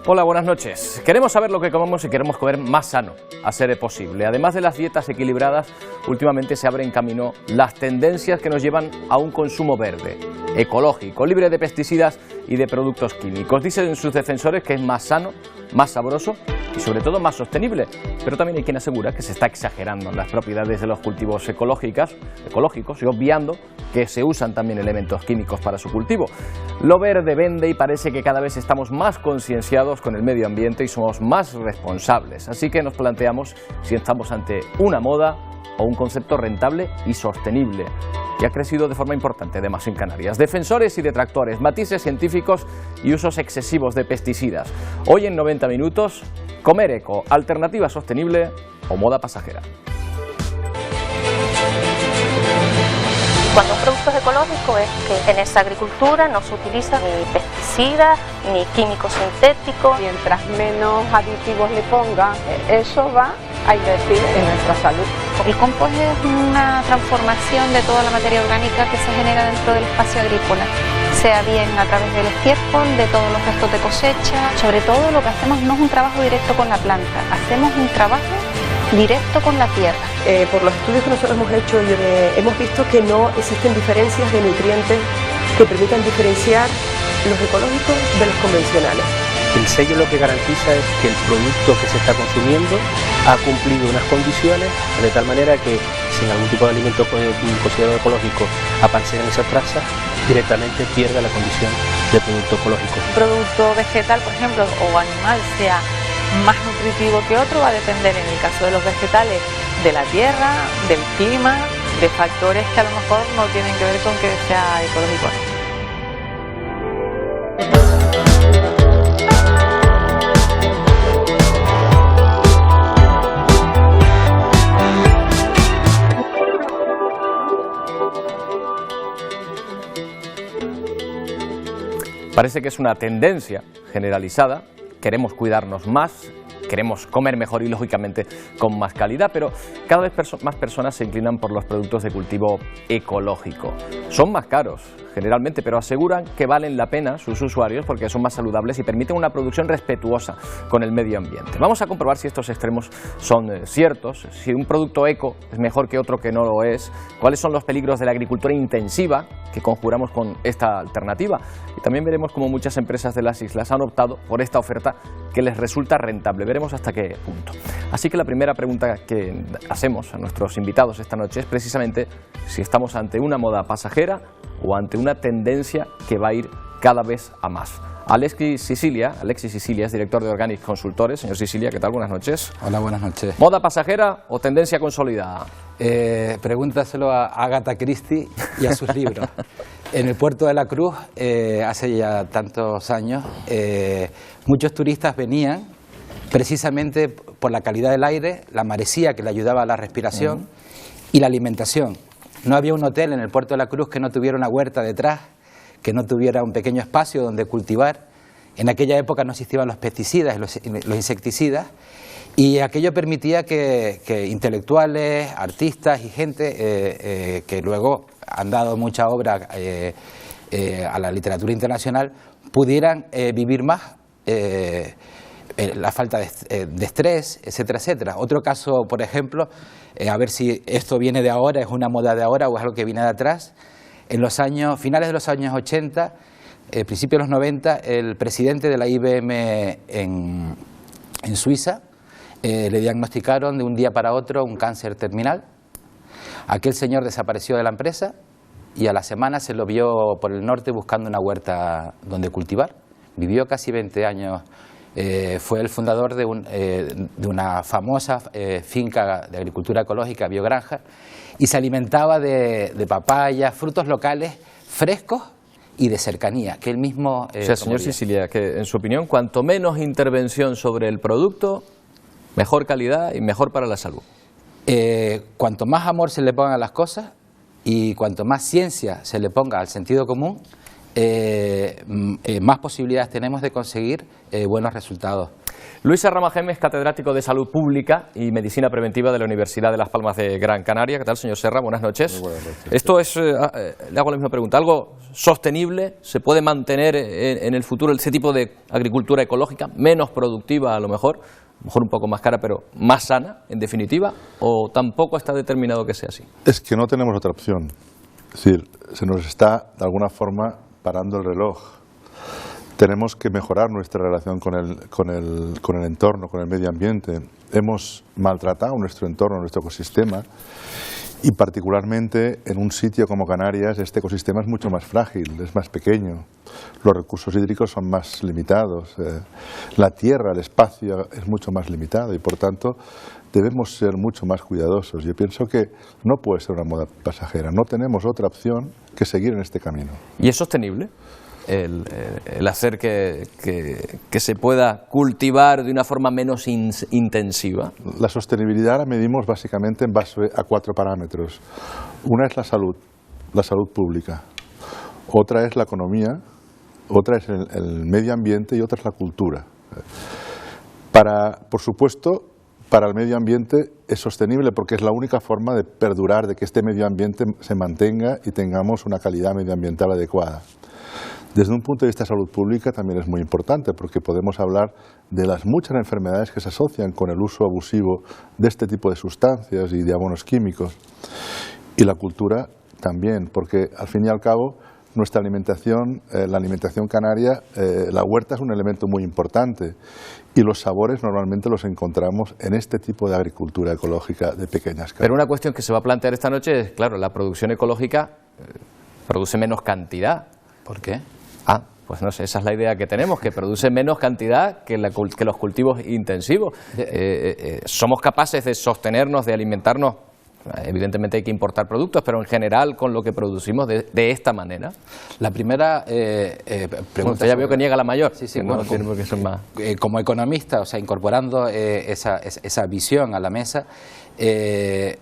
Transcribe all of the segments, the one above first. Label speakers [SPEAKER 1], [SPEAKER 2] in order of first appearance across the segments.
[SPEAKER 1] Hola, buenas noches. Queremos saber lo que comemos y queremos comer más sano, a ser posible. Además de las dietas equilibradas, últimamente se abren camino las tendencias que nos llevan a un consumo verde, ecológico, libre de pesticidas y de productos químicos. Dicen sus defensores que es más sano, más sabroso y sobre todo más sostenible, pero también hay quien asegura que se está exagerando en las propiedades de los cultivos ecológicos y obviando que se usan también elementos químicos para su cultivo. Lo verde vende y parece que cada vez estamos más concienciados con el medio ambiente y somos más responsables, así que nos planteamos si estamos ante una moda o un concepto rentable y sostenible, que ha crecido de forma importante además en Canarias. Defensores y detractores, matices científicos y usos excesivos de pesticidas. Hoy en 90 minutos, comer eco, alternativa sostenible o moda pasajera.
[SPEAKER 2] Cuando un producto es ecológico es que en esa agricultura no se utiliza ni pesticidas ni químicos sintéticos.
[SPEAKER 3] Mientras menos aditivos le ponga, eso va a invertir en nuestra salud.
[SPEAKER 4] El compost es una transformación de toda la materia orgánica que se genera dentro del espacio agrícola, sea bien a través del estiércol, de todos los restos de cosecha. Sobre todo lo que hacemos no es un trabajo directo con la planta, hacemos un trabajo directo con la tierra.
[SPEAKER 5] Por los estudios que nosotros hemos hecho, hemos visto que no existen diferencias de nutrientes que permitan diferenciar los ecológicos de los convencionales.
[SPEAKER 6] El sello lo que garantiza es que el producto que se está consumiendo ha cumplido unas condiciones de tal manera que si en algún tipo de alimento considerado ecológico aparecen esas trazas, directamente pierda la condición de producto ecológico.
[SPEAKER 7] Un producto vegetal, por ejemplo, o animal sea más nutritivo que otro va a depender, en el caso de los vegetales, de la tierra, del clima, de factores que a lo mejor no tienen que ver con que sea ecológico.
[SPEAKER 1] Parece que es una tendencia generalizada. Queremos cuidarnos más, queremos comer mejor y lógicamente con más calidad, pero cada vez más personas se inclinan por los productos de cultivo ecológico. Son más caros generalmente, pero aseguran que valen la pena sus usuarios porque son más saludables y permiten una producción respetuosa con el medio ambiente. Vamos a comprobar si estos extremos son ciertos, si un producto eco es mejor que otro que no lo es, cuáles son los peligros de la agricultura intensiva que conjuramos con esta alternativa. Y también veremos cómo muchas empresas de las islas han optado por esta oferta que les resulta rentable. Veremos hasta qué punto. Así que la primera pregunta que hacemos a nuestros invitados esta noche es precisamente si estamos ante una moda pasajera o ante una tendencia que va a ir cada vez a más. Alexis Sicilia es director de Organic Consultores. Señor Sicilia, ¿qué tal? Buenas noches.
[SPEAKER 8] Hola, buenas noches.
[SPEAKER 1] ¿Moda pasajera o tendencia consolidada?
[SPEAKER 8] Pregúntaselo a Agatha Christie y a sus libros. En el puerto de la Cruz, hace ya tantos años, muchos turistas venían precisamente por la calidad del aire, la marecía que le ayudaba a la respiración y la alimentación. No había un hotel en el puerto de la Cruz que no tuviera una huerta detrás, que no tuviera un pequeño espacio donde cultivar. En aquella época no existían los pesticidas y los insecticidas, y aquello permitía que intelectuales, artistas y gente que luego han dado mucha obra a la literatura internacional pudieran vivir más la falta de estrés, etcétera, etcétera. Otro caso, por ejemplo, a ver si esto viene de ahora, es una moda de ahora o es algo que viene de atrás. En los finales de los años 80, principios de los 90, el presidente de la IBM en Suiza le diagnosticaron de un día para otro un cáncer terminal. Aquel señor desapareció de la empresa y a la semana se lo vio por el norte buscando una huerta donde cultivar. Vivió casi 20 años. Fue el fundador de una famosa finca de agricultura ecológica, Biogranja, y se alimentaba de papaya, frutos locales frescos y de cercanía, que él mismo...
[SPEAKER 1] o sea, señor Sicilia, que en su opinión, cuanto menos intervención sobre el producto, mejor calidad y mejor para la salud.
[SPEAKER 8] Cuanto más amor se le ponga a las cosas y cuanto más ciencia se le ponga al sentido común, más posibilidades tenemos de conseguir buenos resultados.
[SPEAKER 1] Luis Serrama Gemes, catedrático de Salud Pública y Medicina Preventiva de la Universidad de Las Palmas de Gran Canaria. ¿Qué tal, señor Serra? Buenas noches.
[SPEAKER 9] Muy buenas noches.
[SPEAKER 1] Esto es, le hago la misma pregunta, ¿algo sostenible? ¿Se puede mantener en el futuro ese tipo de agricultura ecológica, menos productiva a lo mejor un poco más cara, pero más sana, en definitiva? ¿O tampoco está determinado que sea así?
[SPEAKER 9] Es que no tenemos otra opción. Es decir, se nos está, de alguna forma, parando el reloj. Tenemos que mejorar nuestra relación con el entorno, con el medio ambiente. Hemos maltratado nuestro entorno, nuestro ecosistema, y particularmente en un sitio como Canarias este ecosistema es mucho más frágil, es más pequeño. Los recursos hídricos son más limitados, la tierra, el espacio es mucho más limitado y por tanto debemos ser mucho más cuidadosos. Yo pienso que no puede ser una moda pasajera, no tenemos otra opción que seguir en este camino.
[SPEAKER 1] ¿Y es sostenible el hacer que se pueda cultivar de una forma menos intensiva?
[SPEAKER 9] La sostenibilidad la medimos básicamente en base a 4 parámetros. Una es la salud pública, otra es la economía, otra es el medio ambiente y otra es la cultura. Por supuesto, para el medio ambiente es sostenible porque es la única forma de perdurar, de que este medio ambiente se mantenga y tengamos una calidad medioambiental adecuada. Desde un punto de vista de salud pública también es muy importante porque podemos hablar de las muchas enfermedades que se asocian con el uso abusivo de este tipo de sustancias y de abonos químicos. Y la cultura también, porque al fin y al cabo nuestra alimentación, la alimentación canaria, la huerta es un elemento muy importante y los sabores normalmente los encontramos en este tipo de agricultura ecológica de pequeñas escala.
[SPEAKER 1] Pero una cuestión que se va a plantear esta noche es, claro, la producción ecológica produce menos cantidad.
[SPEAKER 8] ¿Por qué?
[SPEAKER 1] Pues no sé, esa es la idea que tenemos, que produce menos cantidad que los cultivos intensivos. Somos capaces de sostenernos, de alimentarnos. Evidentemente hay que importar productos, pero en general con lo que producimos de esta manera.
[SPEAKER 8] La primera pregunta...
[SPEAKER 1] ya veo que niega la mayor.
[SPEAKER 8] Sí,
[SPEAKER 1] bueno, no tiene por qué ser más.
[SPEAKER 8] Como economista, o sea, incorporando esa visión a la mesa, en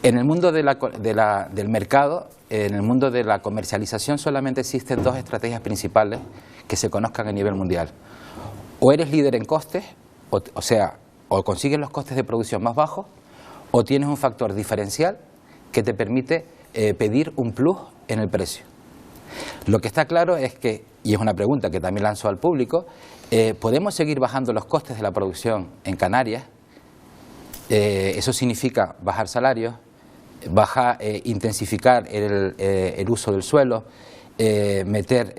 [SPEAKER 8] el mundo del mercado, en el mundo de la comercialización solamente existen 2 estrategias principales que se conozcan a nivel mundial. O eres líder en costes, o consigues los costes de producción más bajos, o tienes un factor diferencial que te permite pedir un plus en el precio. Lo que está claro es que, y es una pregunta que también lanzo al público, ¿podemos seguir bajando los costes de la producción en Canarias? Eso significa bajar salarios, intensificar el uso del suelo, meter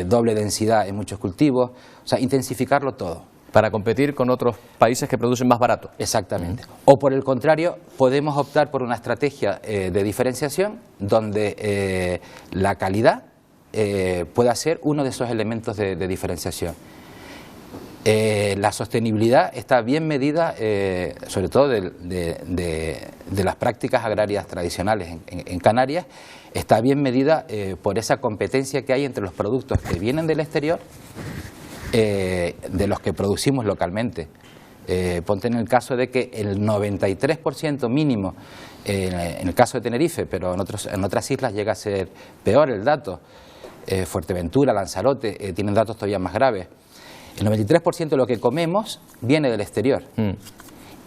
[SPEAKER 8] doble densidad en muchos cultivos, o sea, intensificarlo todo.
[SPEAKER 1] Para competir con otros países que producen más barato.
[SPEAKER 8] Exactamente. O por el contrario, podemos optar por una estrategia de diferenciación donde la calidad pueda ser uno de esos elementos de diferenciación. La sostenibilidad está bien medida, sobre todo de las prácticas agrarias tradicionales en Canarias, está bien medida por esa competencia que hay entre los productos que vienen del exterior de los que producimos localmente. Ponte en el caso de que el 93% mínimo, en el caso de Tenerife, pero en otras islas llega a ser peor el dato, Fuerteventura, Lanzarote, tienen datos todavía más graves. El 93% de lo que comemos viene del exterior.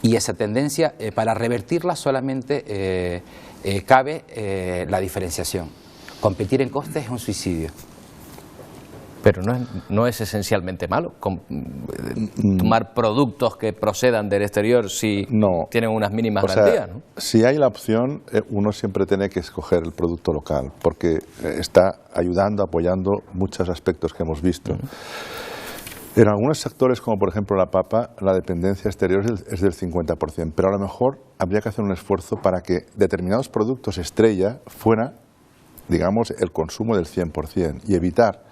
[SPEAKER 8] Y esa tendencia, para revertirla solamente cabe la diferenciación. Competir en costes es un suicidio.
[SPEAKER 1] Pero no es esencialmente malo tomar productos que procedan del exterior si tienen unas mínimas garantías, ¿no?
[SPEAKER 9] Si hay la opción, uno siempre tiene que escoger el producto local, porque está ayudando, apoyando muchos aspectos que hemos visto. En algunos sectores, como por ejemplo la papa, la dependencia exterior es del 50%, pero a lo mejor habría que hacer un esfuerzo para que determinados productos estrella fuera, digamos, el consumo del 100% y evitar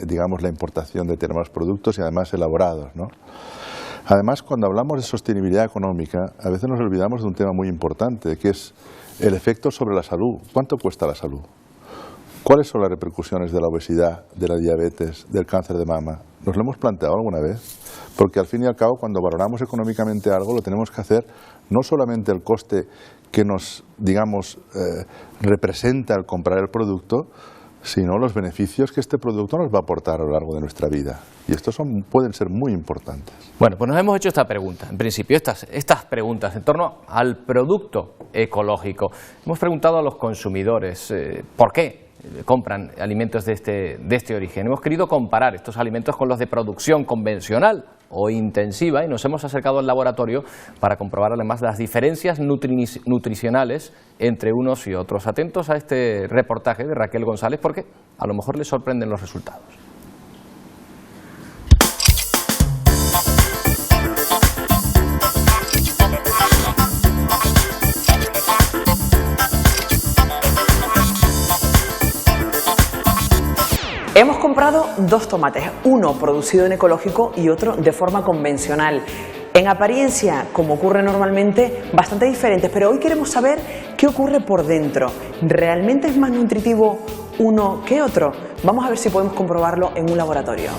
[SPEAKER 9] digamos, la importación de determinados productos y además elaborados, ¿no? Además, cuando hablamos de sostenibilidad económica, a veces nos olvidamos de un tema muy importante, que es el efecto sobre la salud. ¿Cuánto cuesta la salud? ¿Cuáles son las repercusiones de la obesidad, de la diabetes, del cáncer de mama? ¿Nos lo hemos planteado alguna vez? Porque al fin y al cabo, cuando valoramos económicamente algo, lo tenemos que hacer no solamente el coste que nos, digamos, representa el comprar el producto, sino los beneficios que este producto nos va a aportar a lo largo de nuestra vida. Y estos pueden ser muy importantes.
[SPEAKER 1] Bueno, pues nos hemos hecho esta pregunta, en principio, estas preguntas en torno al producto ecológico. Hemos preguntado a los consumidores por qué compran alimentos de este origen. Hemos querido comparar estos alimentos con los de producción convencional o intensiva y nos hemos acercado al laboratorio para comprobar además las diferencias nutricionales entre unos y otros. Atentos a este reportaje de Raquel González porque a lo mejor les sorprenden los resultados.
[SPEAKER 10] Hemos comprado dos tomates, uno producido en ecológico y otro de forma convencional. En apariencia, como ocurre normalmente, bastante diferentes, pero hoy queremos saber qué ocurre por dentro. ¿Realmente es más nutritivo uno que otro? Vamos a ver si podemos comprobarlo en un laboratorio.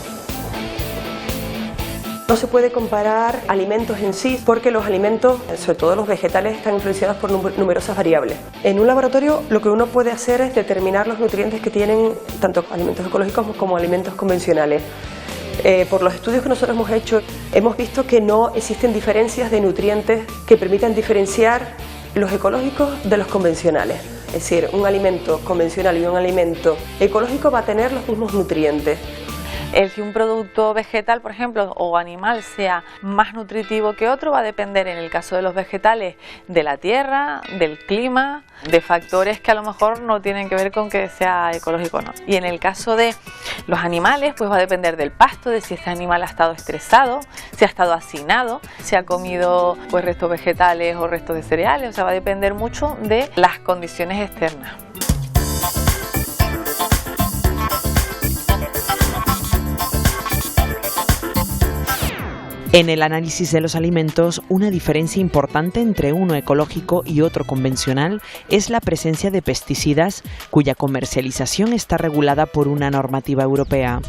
[SPEAKER 5] No se puede comparar alimentos en sí porque los alimentos, sobre todo los vegetales, están influenciados por numerosas variables. En un laboratorio lo que uno puede hacer es determinar los nutrientes que tienen tanto alimentos ecológicos como alimentos convencionales. Por los estudios que nosotros hemos hecho, hemos visto que no existen diferencias de nutrientes que permitan diferenciar los ecológicos de los convencionales. Es decir, un alimento convencional y un alimento ecológico va a tener los mismos nutrientes.
[SPEAKER 7] El que un producto vegetal, por ejemplo, o animal sea más nutritivo que otro va a depender, en el caso de los vegetales, de la tierra, del clima, de factores que a lo mejor no tienen que ver con que sea ecológico o no. Y en el caso de los animales, pues va a depender del pasto, de si este animal ha estado estresado, si ha estado hacinado, si ha comido pues restos vegetales o restos de cereales, o sea, va a depender mucho de las condiciones externas.
[SPEAKER 10] En el análisis de los alimentos, una diferencia importante entre uno ecológico y otro convencional es la presencia de pesticidas, cuya comercialización está regulada por una normativa europea.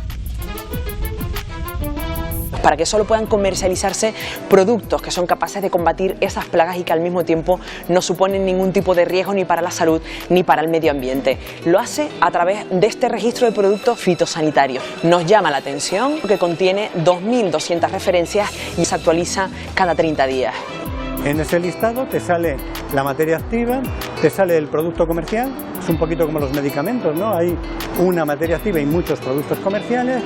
[SPEAKER 10] Para que solo puedan comercializarse productos que son capaces de combatir esas plagas y que al mismo tiempo no suponen ningún tipo de riesgo ni para la salud ni para el medio ambiente. Lo hace a través de este registro de productos fitosanitarios. Nos llama la atención que contiene 2.200 referencias y se actualiza cada 30 días.
[SPEAKER 11] En ese listado te sale la materia activa, te sale el producto comercial, es un poquito como los medicamentos, ¿no? Hay una materia activa y muchos productos comerciales.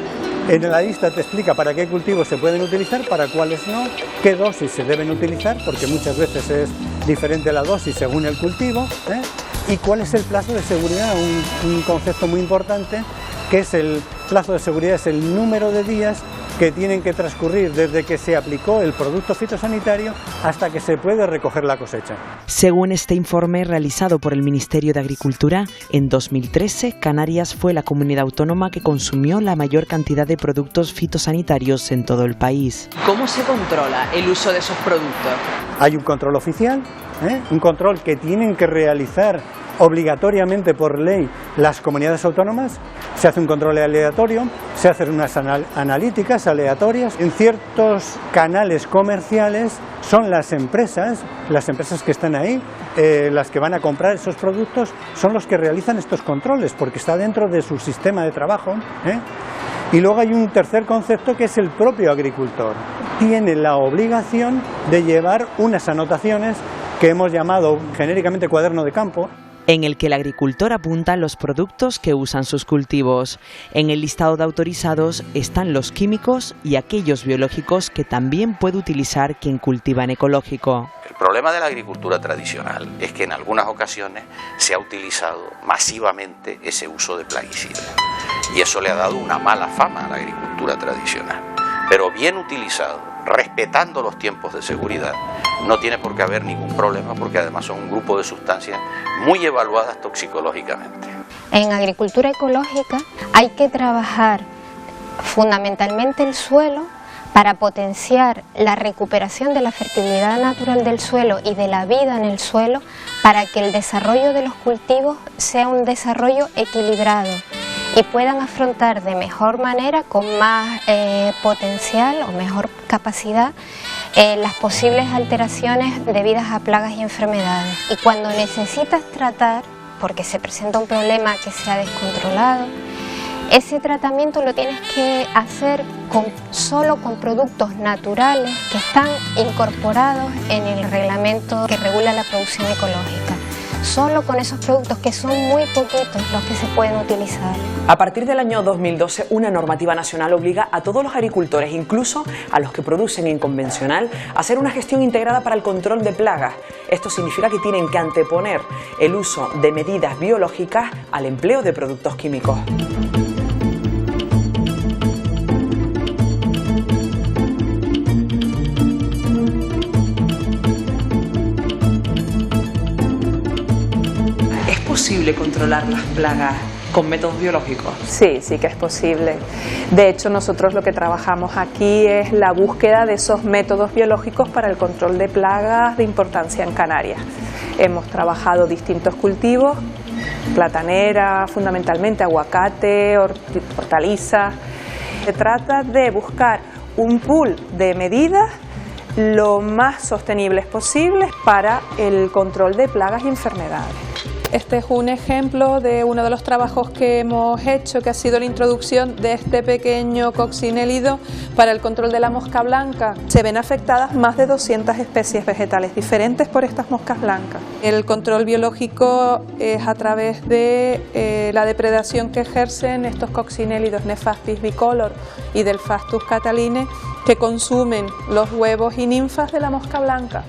[SPEAKER 11] En la lista te explica para qué cultivos se pueden utilizar, para cuáles no, qué dosis se deben utilizar, porque muchas veces es diferente la dosis según el cultivo, y cuál es el plazo de seguridad, un concepto muy importante, que es el plazo de seguridad, es el número de días que tienen que transcurrir desde que se aplicó el producto fitosanitario hasta que se puede recoger la cosecha.
[SPEAKER 10] Según este informe realizado por el Ministerio de Agricultura, en 2013 Canarias fue la comunidad autónoma que consumió la mayor cantidad de productos fitosanitarios en todo el país. ¿Cómo se controla el uso de esos productos?
[SPEAKER 11] Hay un control oficial, un control que tienen que realizar obligatoriamente por ley las comunidades autónomas. Se hace un control aleatorio, se hacen unas analíticas aleatorias. En ciertos canales comerciales son las empresas que están ahí, las que van a comprar esos productos, son los que realizan estos controles, porque está dentro de su sistema de trabajo. Y luego hay un tercer concepto que es el propio agricultor. Tiene la obligación de llevar unas anotaciones que hemos llamado genéricamente cuaderno de campo,
[SPEAKER 10] en el que el agricultor apunta los productos que usan sus cultivos. En el listado de autorizados están los químicos y aquellos biológicos que también puede utilizar quien cultiva en ecológico.
[SPEAKER 12] El problema de la agricultura tradicional es que en algunas ocasiones se ha utilizado masivamente ese uso de plaguicidas y eso le ha dado una mala fama a la agricultura tradicional. Pero bien utilizado, respetando los tiempos de seguridad, no tiene por qué haber ningún problema, porque además son un grupo de sustancias muy evaluadas toxicológicamente.
[SPEAKER 13] En agricultura ecológica hay que trabajar fundamentalmente el suelo para potenciar la recuperación de la fertilidad natural del suelo y de la vida en el suelo, para que el desarrollo de los cultivos sea un desarrollo equilibrado y puedan afrontar de mejor manera, con más potencial o mejor capacidad, las posibles alteraciones debidas a plagas y enfermedades. Y cuando necesitas tratar porque se presenta un problema que se ha descontrolado, ese tratamiento lo tienes que hacer solo con productos naturales que están incorporados en el reglamento que regula la producción ecológica. Solo con esos productos, que son muy poquitos los que se pueden utilizar.
[SPEAKER 10] A partir del año 2012, una normativa nacional obliga a todos los agricultores, incluso a los que producen en convencional, a hacer una gestión integrada para el control de plagas. Esto significa que tienen que anteponer el uso de medidas biológicas al empleo de productos químicos. ¿Es posible controlar las plagas con métodos biológicos?
[SPEAKER 14] Sí, sí que es posible. De hecho, nosotros lo que trabajamos aquí es la búsqueda de esos métodos biológicos para el control de plagas de importancia en Canarias. Hemos trabajado distintos cultivos, platanera, fundamentalmente aguacate, hortalizas. Se trata de buscar un pool de medidas lo más sostenibles posibles para el control de plagas y enfermedades. Este es un ejemplo de uno de los trabajos que hemos hecho, que ha sido la introducción de este pequeño coccinélido para el control de la mosca blanca. Se ven afectadas más de 200 especies vegetales diferentes por estas moscas blancas. El control biológico es a través de la depredación que ejercen estos coccinélidos Nephastis bicolor y Delphastus cataline, que consumen los huevos y ninfas de la mosca blanca.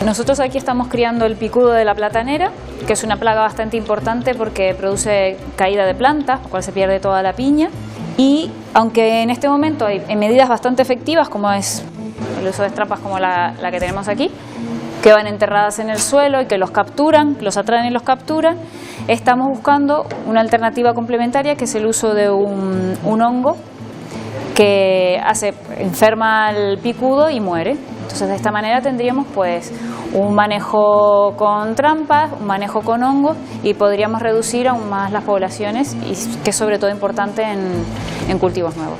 [SPEAKER 15] Nosotros aquí estamos criando el picudo de la platanera, que es una plaga bastante importante porque produce caída de plantas, por lo cual se pierde toda la piña. Y aunque en este momento hay medidas bastante efectivas, como es el uso de trampas como la que tenemos aquí, que van enterradas en el suelo y que los capturan, los atraen y los capturan, estamos buscando una alternativa complementaria, que es el uso de un hongo que enferma al picudo y muere. Entonces, de esta manera tendríamos pues un manejo con trampas, un manejo con hongos, y podríamos reducir aún más las poblaciones, y que es sobre todo importante en cultivos nuevos.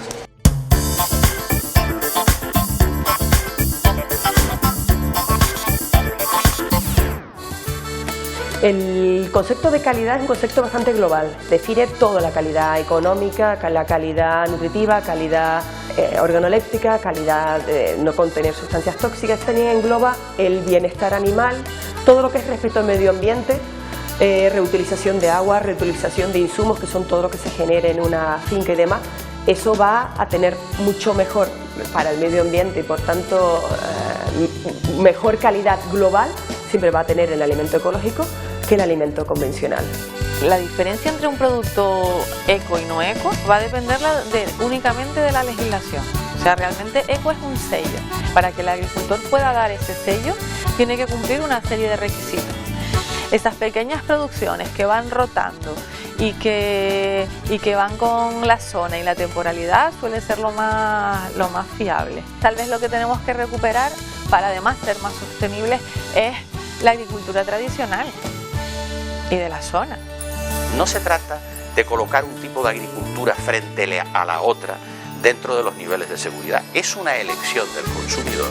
[SPEAKER 5] El concepto de calidad es un concepto bastante global, define toda la calidad económica, la calidad nutritiva, calidad organoléptica, calidad de no contener sustancias tóxicas. También engloba el bienestar animal, todo lo que es respecto al medio ambiente, reutilización de agua, reutilización de insumos, que son todo lo que se genere en una finca y demás. Eso va a tener mucho mejor para el medio ambiente y por tanto mejor calidad global siempre va a tener el alimento ecológico que el alimento convencional.
[SPEAKER 7] La diferencia entre un producto eco y no eco va a depender únicamente de la legislación. O sea, realmente eco es un sello. Para que el agricultor pueda dar ese sello, tiene que cumplir una serie de requisitos. Estas pequeñas producciones que van rotando y que van con la zona y la temporalidad suele ser lo más fiable. Tal vez lo que tenemos que recuperar para además ser más sostenibles es la agricultura tradicional y de la zona.
[SPEAKER 12] No se trata de colocar un tipo de agricultura frente a la otra dentro de los niveles de seguridad. Es una elección del consumidor.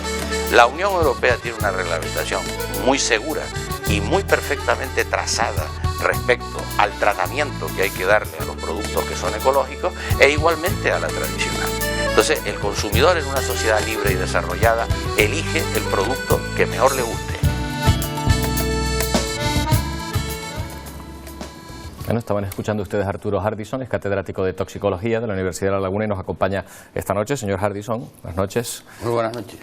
[SPEAKER 12] La Unión Europea tiene una reglamentación muy segura y muy perfectamente trazada respecto al tratamiento que hay que darle a los productos que son ecológicos e igualmente a la tradicional. Entonces, el consumidor en una sociedad libre y desarrollada elige el producto que mejor le guste.
[SPEAKER 1] Bueno, estaban escuchando ustedes a Arturo Hardison, es catedrático de Toxicología de la Universidad de La Laguna y nos acompaña esta noche. Señor Hardison, buenas noches.
[SPEAKER 16] Muy buenas noches.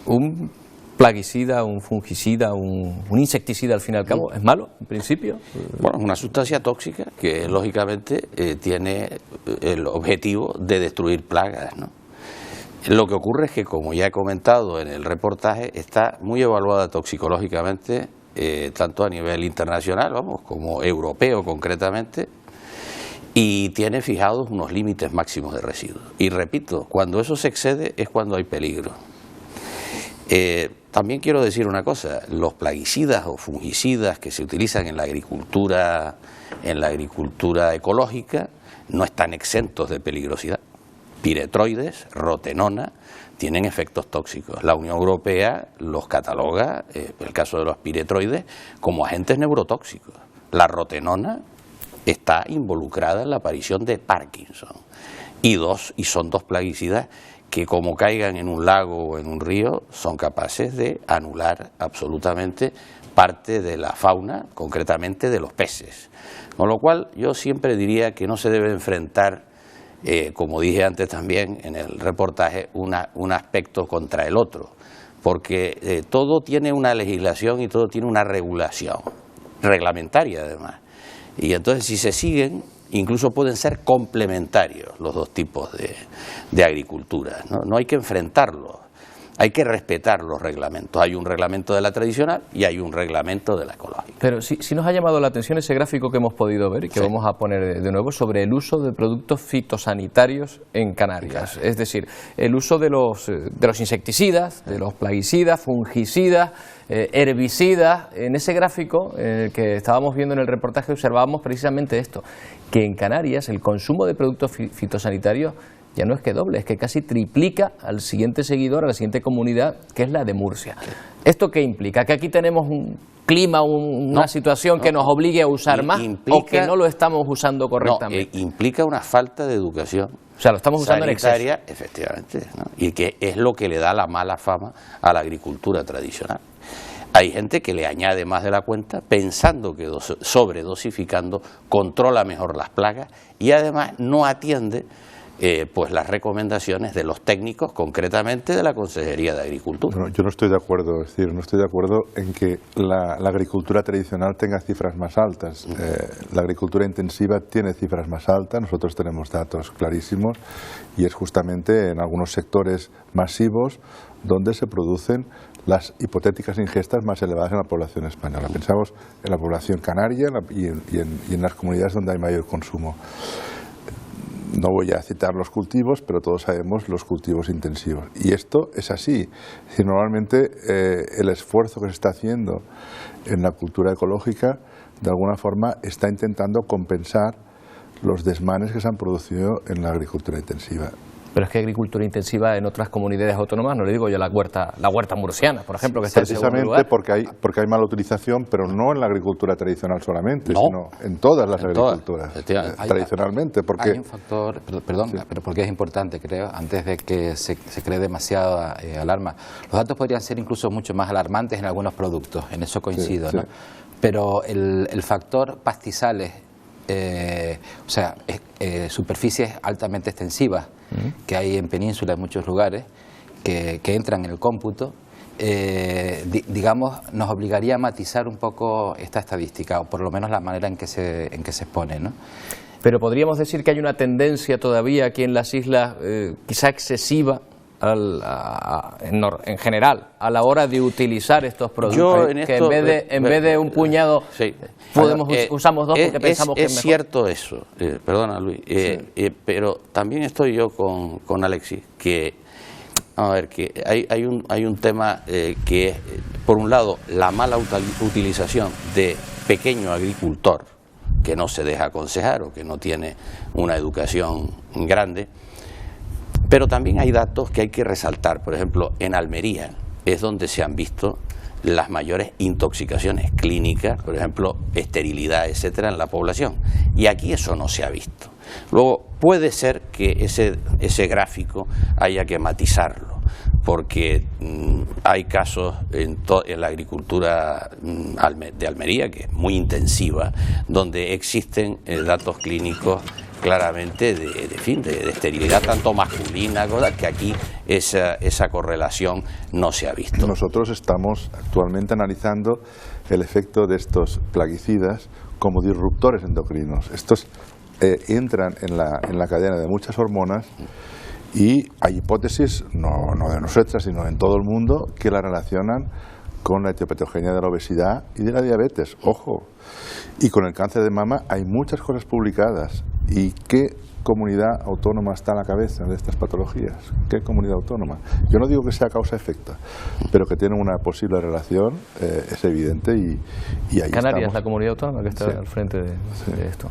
[SPEAKER 1] ¿Un plaguicida, un fungicida, un insecticida al fin y al cabo es malo en principio?
[SPEAKER 16] Bueno, es una sustancia tóxica que lógicamente tiene el objetivo de destruir plagas, ¿no? Lo que ocurre es que, como ya he comentado en el reportaje, está muy evaluada toxicológicamente, tanto a nivel internacional, como europeo concretamente, y tiene fijados unos límites máximos de residuos. Y repito, cuando eso se excede es cuando hay peligro. También quiero decir una cosa, los plaguicidas o fungicidas que se utilizan en la agricultura ecológica no están exentos de peligrosidad. Piretroides, rotenona, tienen efectos tóxicos. La Unión Europea los cataloga, en el caso de los piretroides, como agentes neurotóxicos. la rotenona está involucrada en la aparición de Parkinson y son dos plaguicidas que, como caigan en un lago o en un río, son capaces de anular absolutamente parte de la fauna, concretamente de los peces. Con lo cual yo siempre diría que no se debe enfrentar, como dije antes también en el reportaje, un aspecto contra el otro, porque todo tiene una legislación y todo tiene una regulación, reglamentaria además, y entonces si se siguen, incluso pueden ser complementarios los dos tipos de agricultura, ¿no? No hay que enfrentarlos, hay que respetar los reglamentos. Hay un reglamento de la tradicional y hay un reglamento de la ecológica.
[SPEAKER 1] Pero sí nos ha llamado la atención ese gráfico que hemos podido ver y que vamos a poner de nuevo sobre el uso de productos fitosanitarios en Canarias. Es decir, el uso de los insecticidas, de los plaguicidas, fungicidas, herbicidas. En ese gráfico que estábamos viendo en el reportaje observábamos precisamente esto, que en Canarias el consumo de productos fitosanitarios ya no es que doble, es que casi triplica al siguiente seguidor, a la siguiente comunidad, que es la de Murcia. ¿Esto qué implica? ¿Que aquí tenemos un clima, una situación que nos obligue a usar más o que no lo estamos usando correctamente?
[SPEAKER 16] No, implica una falta de educación.
[SPEAKER 1] O sea, lo estamos usando
[SPEAKER 16] sanitaria,
[SPEAKER 1] en exceso.
[SPEAKER 16] Efectivamente, ¿no? Y que es lo que le da la mala fama a la agricultura tradicional. Hay gente que le añade más de la cuenta pensando que sobredosificando controla mejor las plagas y además no atiende pues las recomendaciones de los técnicos, concretamente de la Consejería de Agricultura.
[SPEAKER 9] Bueno, yo no estoy de acuerdo, es decir, no estoy de acuerdo en que la agricultura tradicional tenga cifras más altas. La agricultura intensiva tiene cifras más altas, nosotros tenemos datos clarísimos y es justamente en algunos sectores masivos donde se producen las hipotéticas ingestas más elevadas en la población española. Pensamos en la población canaria y en las comunidades donde hay mayor consumo. No voy a citar los cultivos, pero todos sabemos los cultivos intensivos. Y esto es así. Normalmente el esfuerzo que se está haciendo en la cultura ecológica, de alguna forma, está intentando compensar los desmanes que se han producido en la agricultura intensiva.
[SPEAKER 1] Pero es que agricultura intensiva en otras comunidades autónomas, no le digo yo la huerta murciana, por ejemplo, que está en segundo lugar.
[SPEAKER 9] Precisamente porque hay mala utilización, pero no en la agricultura tradicional solamente, sino en todas las agriculturas, tradicionalmente. Porque
[SPEAKER 8] hay un factor, perdón, pero porque es importante, creo, antes de que se cree demasiada alarma. Los datos podrían ser incluso mucho más alarmantes en algunos productos, en eso coincido, ¿no? Pero el factor pastizales, superficies altamente extensivas, que hay en península en muchos lugares, que entran en el cómputo, digamos, nos obligaría a matizar un poco esta estadística, o por lo menos la manera en que se expone, ¿no?
[SPEAKER 1] Pero podríamos decir que hay una tendencia todavía aquí en las islas, quizá excesiva, en general, a la hora de utilizar estos productos, que en vez de un puñado usamos dos porque pensamos que es mejor.
[SPEAKER 16] Cierto eso, perdona Luis, pero también estoy yo con Alexis, que vamos a ver, que hay un tema que es, por un lado, la mala utilización de pequeño agricultor, que no se deja aconsejar o que no tiene una educación grande. Pero también hay datos que hay que resaltar. Por ejemplo, en Almería es donde se han visto las mayores intoxicaciones clínicas, por ejemplo, esterilidad, etcétera, en la población. Y aquí eso no se ha visto. Luego, puede ser que ese gráfico haya que matizarlo, porque hay casos en la agricultura de Almería, que es muy intensiva, donde existen datos clínicos claramente de esterilidad, tanto masculina, que aquí esa correlación no se ha visto.
[SPEAKER 9] Nosotros estamos actualmente analizando el efecto de estos plaguicidas como disruptores endocrinos. Estos entran en la cadena de muchas hormonas y hay hipótesis, no de nosotras, sino en todo el mundo, que la relacionan con la etiopatogenia de la obesidad y de la diabetes, ojo. Y con el cáncer de mama hay muchas cosas publicadas. ¿Y qué comunidad autónoma está a la cabeza de estas patologías? ¿Qué comunidad autónoma? Yo no digo que sea causa-efecto, pero que tiene una posible relación, es evidente y ahí
[SPEAKER 1] Canarias
[SPEAKER 9] estamos.
[SPEAKER 1] Es la comunidad autónoma que está al frente de esto.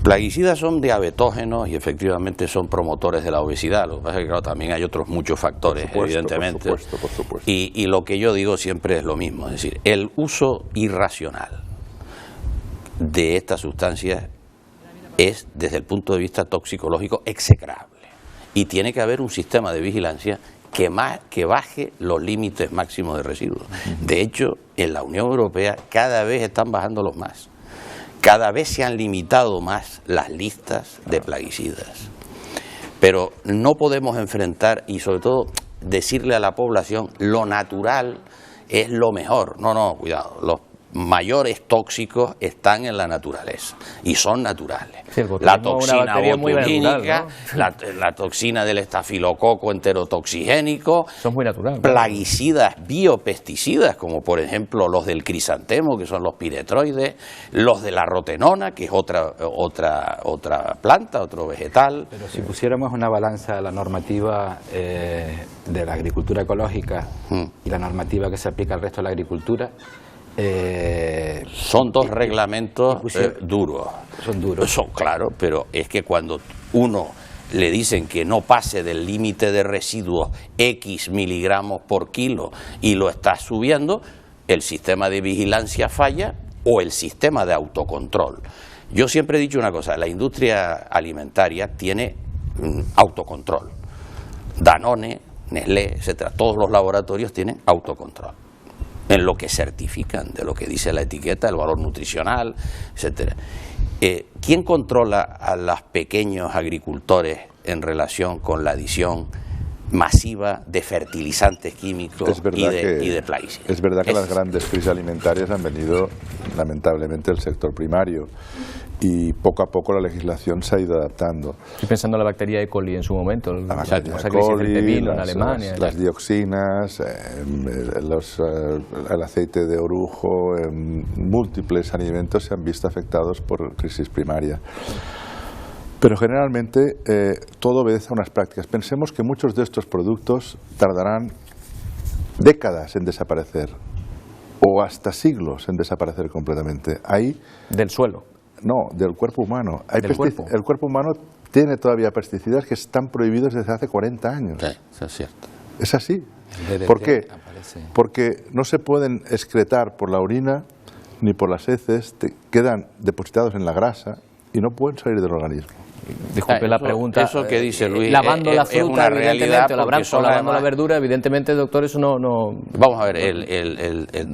[SPEAKER 16] Plaguicidas son diabetógenos y efectivamente son promotores de la obesidad. Lo que pasa es que claro, también hay otros muchos factores, evidentemente.
[SPEAKER 9] Por supuesto.
[SPEAKER 16] Y lo que yo digo siempre es lo mismo, es decir, el uso irracional de estas sustancias es, desde el punto de vista toxicológico, execrable. Y tiene que haber un sistema de vigilancia que baje los límites máximos de residuos. De hecho, en la Unión Europea cada vez están bajándolos más. Cada vez se han limitado más las listas de plaguicidas. Pero no podemos enfrentar y sobre todo decirle a la población lo natural es lo mejor. No, cuidado, los mayores tóxicos están en la naturaleza y son naturales. Sí, la toxina botulínica, ¿no? la toxina del estafilococo enterotoxigénico,
[SPEAKER 1] son muy naturales.
[SPEAKER 16] Plaguicidas biopesticidas, como por ejemplo los del crisantemo, que son los piretroides, los de la rotenona, que es otra planta, otro vegetal.
[SPEAKER 8] Pero si pusiéramos una balanza a la normativa de la agricultura ecológica y la normativa que se aplica al resto de la agricultura,
[SPEAKER 16] son dos reglamentos duros.
[SPEAKER 8] Son duros.
[SPEAKER 16] Son, claro, pero es que cuando uno le dicen que no pase del límite de residuos X miligramos por kilo y lo está subiendo, el sistema de vigilancia falla o el sistema de autocontrol. Yo siempre he dicho una cosa, la industria alimentaria tiene autocontrol. Danone, Nestlé, etcétera, todos los laboratorios tienen autocontrol en lo que certifican, de lo que dice la etiqueta, el valor nutricional, etcétera. ¿Quién controla a los pequeños agricultores en relación con la adición masiva de fertilizantes químicos y de plaguicidas?
[SPEAKER 9] Es verdad que las grandes crisis alimentarias han venido, lamentablemente, del sector primario. Y poco a poco la legislación se ha ido adaptando.
[SPEAKER 1] Estoy pensando en la bacteria E. coli en su momento,
[SPEAKER 9] la bacteria E. coli, en Alemania, las dioxinas, el aceite de orujo, múltiples alimentos se han visto afectados por crisis primaria. Pero generalmente todo obedece a unas prácticas. Pensemos que muchos de estos productos tardarán décadas en desaparecer o hasta siglos en desaparecer completamente. Ahí,
[SPEAKER 1] del suelo.
[SPEAKER 9] No, del cuerpo humano.
[SPEAKER 1] ¿Del cuerpo?
[SPEAKER 9] El cuerpo humano tiene todavía pesticidas que están prohibidos desde hace 40 años.
[SPEAKER 16] Sí, eso es cierto.
[SPEAKER 9] Es así. ¿Por qué? Porque no se pueden excretar por la orina ni por las heces, quedan depositados en la grasa y no pueden salir del organismo.
[SPEAKER 1] Disculpe la pregunta.
[SPEAKER 16] Eso que dice Luis
[SPEAKER 1] lavando la fruta,
[SPEAKER 16] es una realidad,
[SPEAKER 1] lavando la verdura, evidentemente, doctor, eso no...
[SPEAKER 16] Vamos a ver, el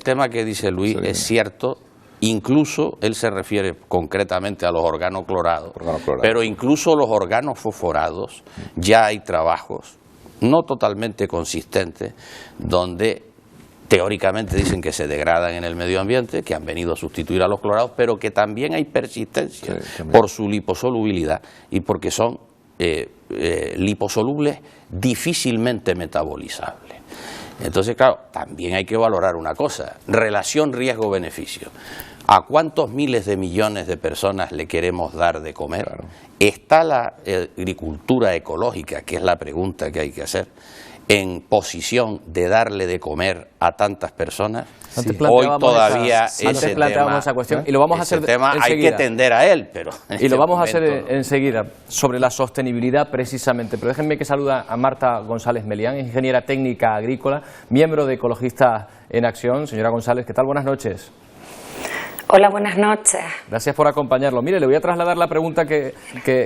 [SPEAKER 16] tema que dice Luis es cierto. Incluso él se refiere concretamente a los organoclorados, pero incluso los organos fosforados, ya hay trabajos no totalmente consistentes donde teóricamente dicen que se degradan en el medio ambiente, que han venido a sustituir a los clorados, pero que también hay persistencia por su liposolubilidad y porque son liposolubles difícilmente metabolizables. Entonces, claro, también hay que valorar una cosa, relación riesgo-beneficio. ¿A cuántos miles de millones de personas le queremos dar de comer? Claro. ¿Está la agricultura ecológica, que es la pregunta que hay que hacer, en posición de darle de comer a tantas personas?
[SPEAKER 1] Sí.
[SPEAKER 16] Hoy todavía ese tema,
[SPEAKER 1] esa cuestión, y lo vamos a hacer
[SPEAKER 16] tema hay que tender a él, pero
[SPEAKER 1] y lo vamos a hacer enseguida sobre la sostenibilidad precisamente. Pero déjenme que saluda a Marta González Melián, ingeniera técnica agrícola, miembro de Ecologistas en Acción. Señora González, ¿qué tal? Buenas noches.
[SPEAKER 17] Hola, buenas noches.
[SPEAKER 1] Gracias por acompañarlo. Mire, le voy a trasladar la pregunta que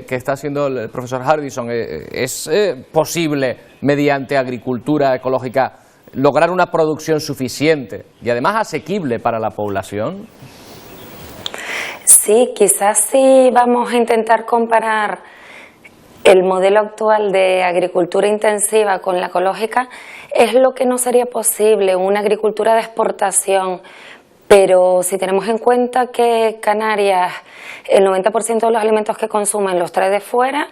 [SPEAKER 1] está haciendo el profesor Hardison. ¿Es posible, mediante agricultura ecológica, lograr una producción suficiente y además asequible para la población?
[SPEAKER 17] Sí, quizás si vamos a intentar comparar el modelo actual de agricultura intensiva con la ecológica, es lo que no sería posible, una agricultura de exportación. Pero si tenemos en cuenta que Canarias, el 90% de los alimentos que consumen los trae de fuera,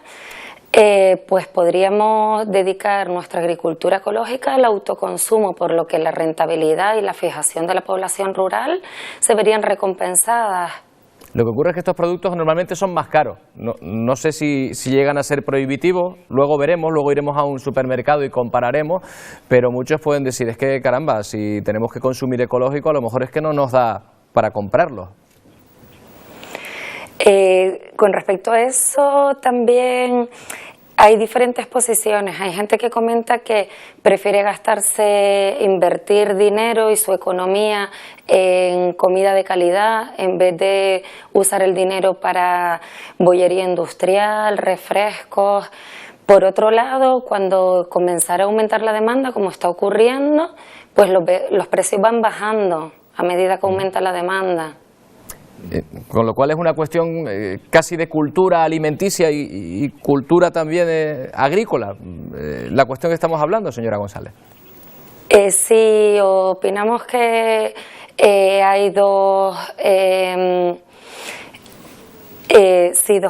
[SPEAKER 17] pues podríamos dedicar nuestra agricultura ecológica al autoconsumo, por lo que la rentabilidad y la fijación de la población rural se verían recompensadas.
[SPEAKER 1] Lo que ocurre es que estos productos normalmente son más caros. No sé si llegan a ser prohibitivos, luego veremos, luego iremos a un supermercado y compararemos, pero muchos pueden decir, es que caramba, si tenemos que consumir ecológico, a lo mejor es que no nos da para comprarlo.
[SPEAKER 17] Con respecto a eso, también hay diferentes posiciones. Hay gente que comenta que prefiere invertir dinero y su economía en comida de calidad en vez de usar el dinero para bollería industrial, refrescos. Por otro lado, cuando comenzara a aumentar la demanda, como está ocurriendo, pues los precios van bajando a medida que aumenta la demanda.
[SPEAKER 1] Con lo cual es una cuestión casi de cultura alimenticia y cultura también agrícola, la cuestión que estamos hablando, señora González.
[SPEAKER 17] Sí, opinamos que hay dos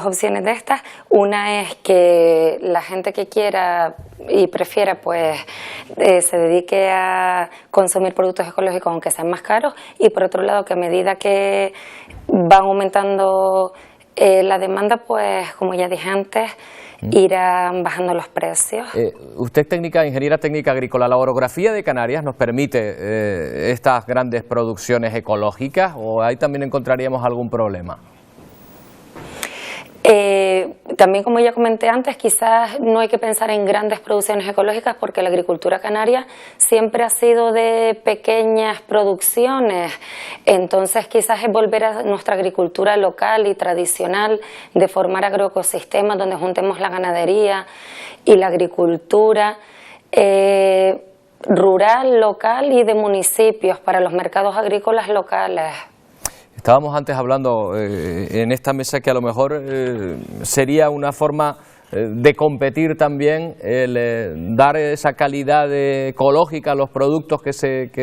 [SPEAKER 17] opciones de estas. Una es que la gente que quiera y prefiera pues se dedique a consumir productos ecológicos aunque sean más caros, y por otro lado que a medida que van aumentando la demanda, pues como ya dije antes, irán bajando los precios.
[SPEAKER 1] Usted es ingeniera técnica agrícola. ¿La orografía de Canarias nos permite estas grandes producciones ecológicas o ahí también encontraríamos algún problema?
[SPEAKER 17] También, como ya comenté antes, quizás no hay que pensar en grandes producciones ecológicas porque la agricultura canaria siempre ha sido de pequeñas producciones. Entonces quizás es volver a nuestra agricultura local y tradicional, de formar agroecosistemas donde juntemos la ganadería y la agricultura rural, local y de municipios para los mercados agrícolas locales.
[SPEAKER 1] Estábamos antes hablando en esta mesa que a lo mejor sería una forma de competir también el dar esa calidad ecológica a los productos que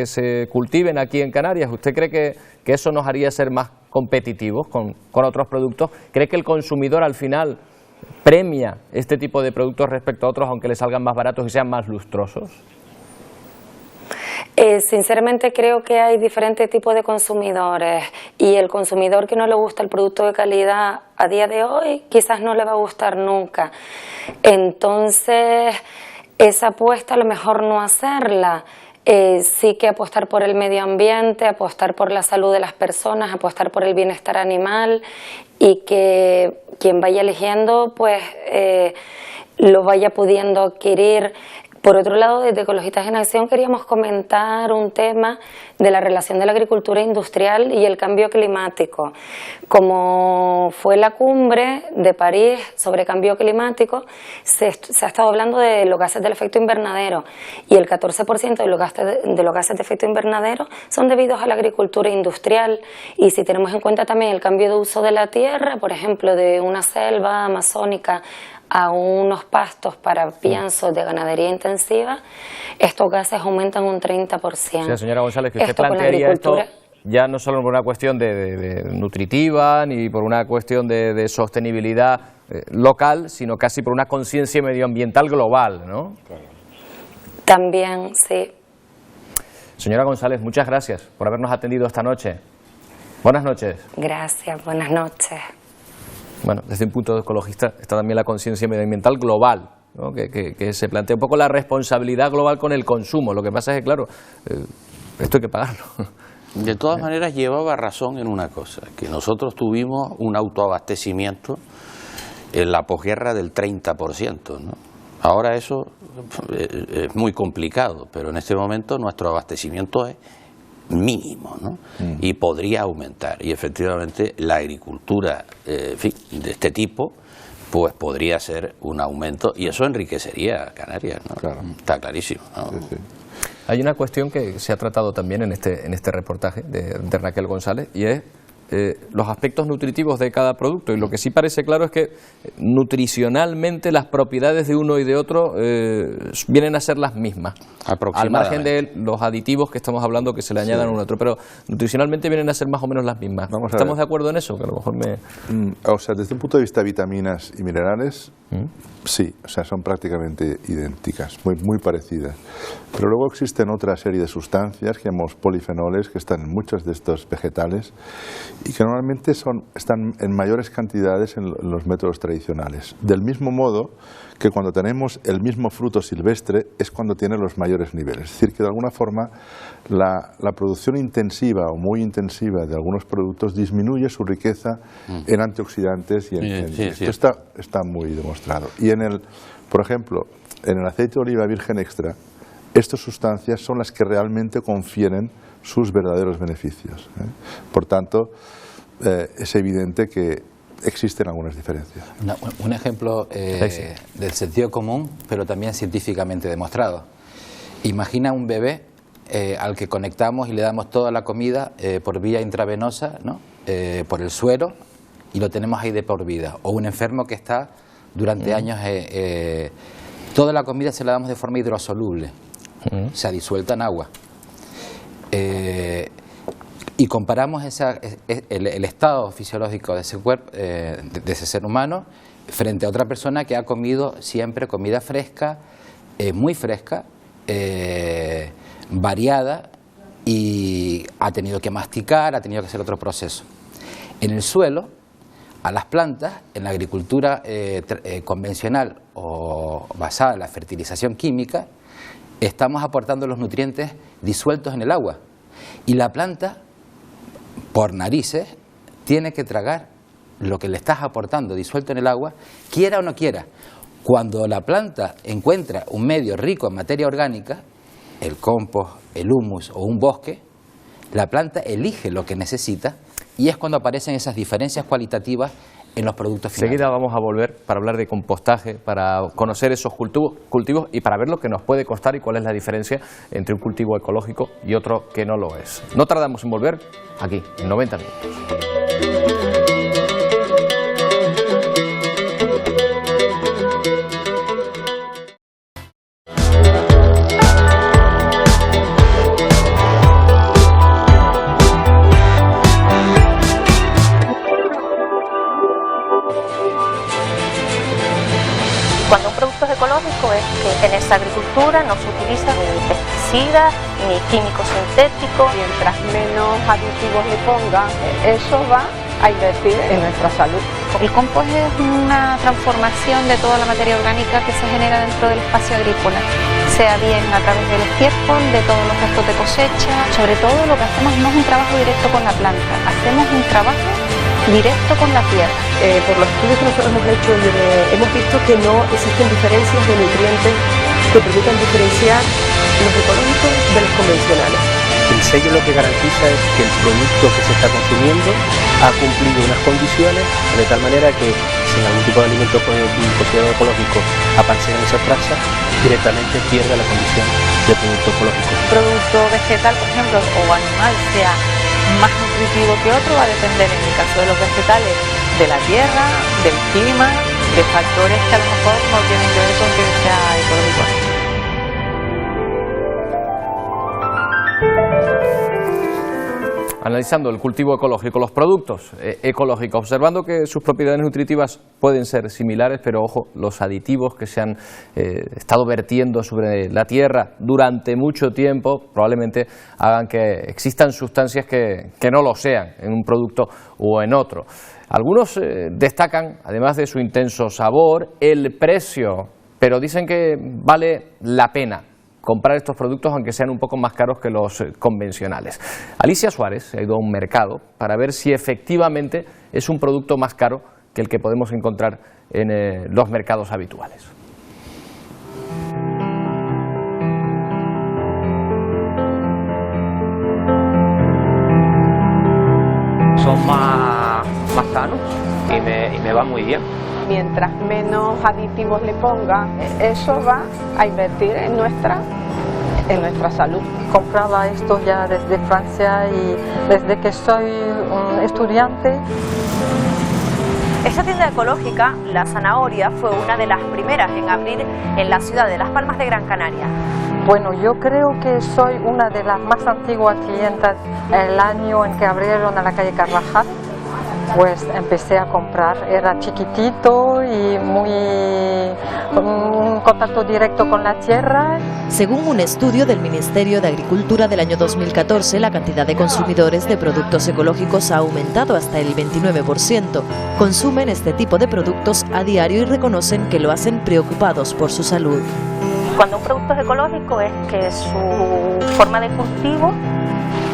[SPEAKER 1] se cultiven aquí en Canarias. ¿Usted cree que eso nos haría ser más competitivos con otros productos? ¿Cree que el consumidor al final premia este tipo de productos respecto a otros aunque le salgan más baratos y sean más lustrosos?
[SPEAKER 17] Sinceramente creo que hay diferentes tipos de consumidores y el consumidor que no le gusta el producto de calidad a día de hoy quizás no le va a gustar nunca. Entonces esa apuesta a lo mejor no hacerla. Sí que apostar por el medio ambiente, apostar por la salud de las personas, apostar por el bienestar animal y que quien vaya eligiendo pues lo vaya pudiendo adquirir. Por otro lado, desde Ecologistas en Acción queríamos comentar un tema de la relación de la agricultura industrial y el cambio climático. Como fue la cumbre de París sobre cambio climático, se ha estado hablando de los gases del efecto invernadero y el 14% de los gases de efecto invernadero son debidos a la agricultura industrial. Y si tenemos en cuenta también el cambio de uso de la tierra, por ejemplo, de una selva amazónica a unos pastos para piensos de ganadería intensiva, estos gases aumentan un 30%.
[SPEAKER 1] Sí, señora González, que usted plantearía esto ya no solo por una cuestión de nutritiva ni por una cuestión de sostenibilidad local, sino casi por una conciencia medioambiental global, ¿no?
[SPEAKER 17] También, sí.
[SPEAKER 1] Señora González, muchas gracias por habernos atendido esta noche. Buenas noches.
[SPEAKER 17] Gracias, buenas noches.
[SPEAKER 1] Bueno, desde un punto de ecologista está también la conciencia medioambiental global, ¿no? que se plantea un poco la responsabilidad global con el consumo. Lo que pasa es que, claro, esto hay que pagarlo.
[SPEAKER 16] De todas maneras, llevaba razón en una cosa, que nosotros tuvimos un autoabastecimiento en la posguerra del 30%, ¿no? Ahora eso es muy complicado, pero en este momento nuestro abastecimiento es mínimo, ¿no? Y podría aumentar, y efectivamente la agricultura en fin, de este tipo pues podría ser un aumento y eso enriquecería a Canarias, ¿no? Claro. Está clarísimo, ¿no?
[SPEAKER 1] Sí, sí. Hay una cuestión que se ha tratado también en este reportaje de Raquel González y es los aspectos nutritivos de cada producto, y lo que sí parece claro es que nutricionalmente las propiedades de uno y de otro vienen a ser las mismas, al margen de los aditivos que estamos hablando que se le añadan a uno a otro, pero nutricionalmente vienen a ser más o menos las mismas. ¿Estamos de acuerdo en eso? Que a lo mejor
[SPEAKER 9] o sea, desde el punto de vista de vitaminas y minerales, sí, o sea, son prácticamente idénticas, muy parecidas. Pero luego existen otra serie de sustancias que llamamos polifenoles que están en muchos de estos vegetales y que normalmente están en mayores cantidades en los métodos tradicionales. Del mismo modo que cuando tenemos el mismo fruto silvestre es cuando tiene los mayores niveles. Es decir, que de alguna forma la producción intensiva o muy intensiva de algunos productos disminuye su riqueza en antioxidantes y esto está muy demostrado. Y por ejemplo, en el aceite de oliva virgen extra, estas sustancias son las que realmente confieren sus verdaderos beneficios. Por tanto, es evidente que existen algunas diferencias.
[SPEAKER 8] Un ejemplo del sentido común, pero también científicamente demostrado. Imagina un bebé al que conectamos y le damos toda la comida por vía intravenosa, ¿no? Por el suero, y lo tenemos ahí de por vida. O un enfermo que está durante años, toda la comida se la damos de forma hidrosoluble, se ha disuelta en agua. Y comparamos el estado fisiológico de ese cuerpo, de ese ser humano, frente a otra persona que ha comido siempre comida fresca, muy fresca, variada, y ha tenido que masticar, ha tenido que hacer otro proceso. En el suelo, a las plantas, en la agricultura convencional o basada en la fertilización química, estamos aportando los nutrientes disueltos en el agua. Y la planta, por narices, tiene que tragar lo que le estás aportando disuelto en el agua, quiera o no quiera. Cuando la planta encuentra un medio rico en materia orgánica, el compost, el humus o un bosque, la planta elige lo que necesita y es cuando aparecen esas diferencias cualitativas en los productos finales.
[SPEAKER 1] Enseguida vamos a volver para hablar de compostaje, para conocer esos cultivos y para ver lo que nos puede costar y cuál es la diferencia entre un cultivo ecológico y otro que no lo es. No tardamos en volver aquí, en 90 minutos.
[SPEAKER 2] Cuando un producto es ecológico es que en esa agricultura no se utiliza ni pesticidas ni químicos sintéticos.
[SPEAKER 3] Mientras menos aditivos le ponga, eso va a invertir en nuestra salud.
[SPEAKER 4] El compost es una transformación de toda la materia orgánica que se genera dentro del espacio agrícola, sea bien a través del estiércol, de todos los restos de cosecha. Sobre todo lo que hacemos no es un trabajo directo con la planta, hacemos un trabajo directo con la tierra.
[SPEAKER 5] Por los estudios que nosotros hemos hecho, hemos visto que no existen diferencias de nutrientes que permitan diferenciar los ecológicos de los convencionales.
[SPEAKER 6] El sello lo que garantiza es que el producto que se está consumiendo ha cumplido unas condiciones de tal manera que si en algún tipo de alimento considerado ecológico aparece en esa traza, directamente pierde la condición de producto ecológico.
[SPEAKER 7] Un producto vegetal, por ejemplo, o animal sea más nutritivo que otro va a depender, en el caso de los vegetales, de la tierra, del clima, de factores que a lo mejor no tienen que ver con que sea ecológico.
[SPEAKER 1] Analizando el cultivo ecológico, los productos ecológicos, observando que sus propiedades nutritivas pueden ser similares, pero ojo, los aditivos que se han estado vertiendo sobre la tierra durante mucho tiempo probablemente hagan que existan sustancias que no lo sean en un producto o en otro. Algunos destacan, además de su intenso sabor, el precio, pero dicen que vale la pena comprar estos productos aunque sean un poco más caros que los convencionales. Alicia Suárez se ha ido a un mercado para ver si efectivamente es un producto más caro que el que podemos encontrar en los mercados habituales.
[SPEAKER 18] Son más sanos y me va muy bien.
[SPEAKER 3] Mientras menos aditivos le ponga, eso va a invertir en nuestra salud.
[SPEAKER 19] Compraba esto ya desde Francia y desde que soy un estudiante.
[SPEAKER 2] Esta tienda ecológica, La Zanahoria, fue una de las primeras en abrir en la ciudad de Las Palmas de Gran Canaria.
[SPEAKER 19] Bueno, yo creo que soy una de las más antiguas clientas. El año en que abrieron a la calle Carvajal, pues empecé a comprar. Era chiquitito y muy un contacto directo con la tierra.
[SPEAKER 20] Según un estudio del Ministerio de Agricultura del año 2014, la cantidad de consumidores de productos ecológicos ha aumentado hasta el 29%. Consumen este tipo de productos a diario y reconocen que lo hacen preocupados por su salud.
[SPEAKER 2] Cuando un producto es ecológico es que su forma de cultivo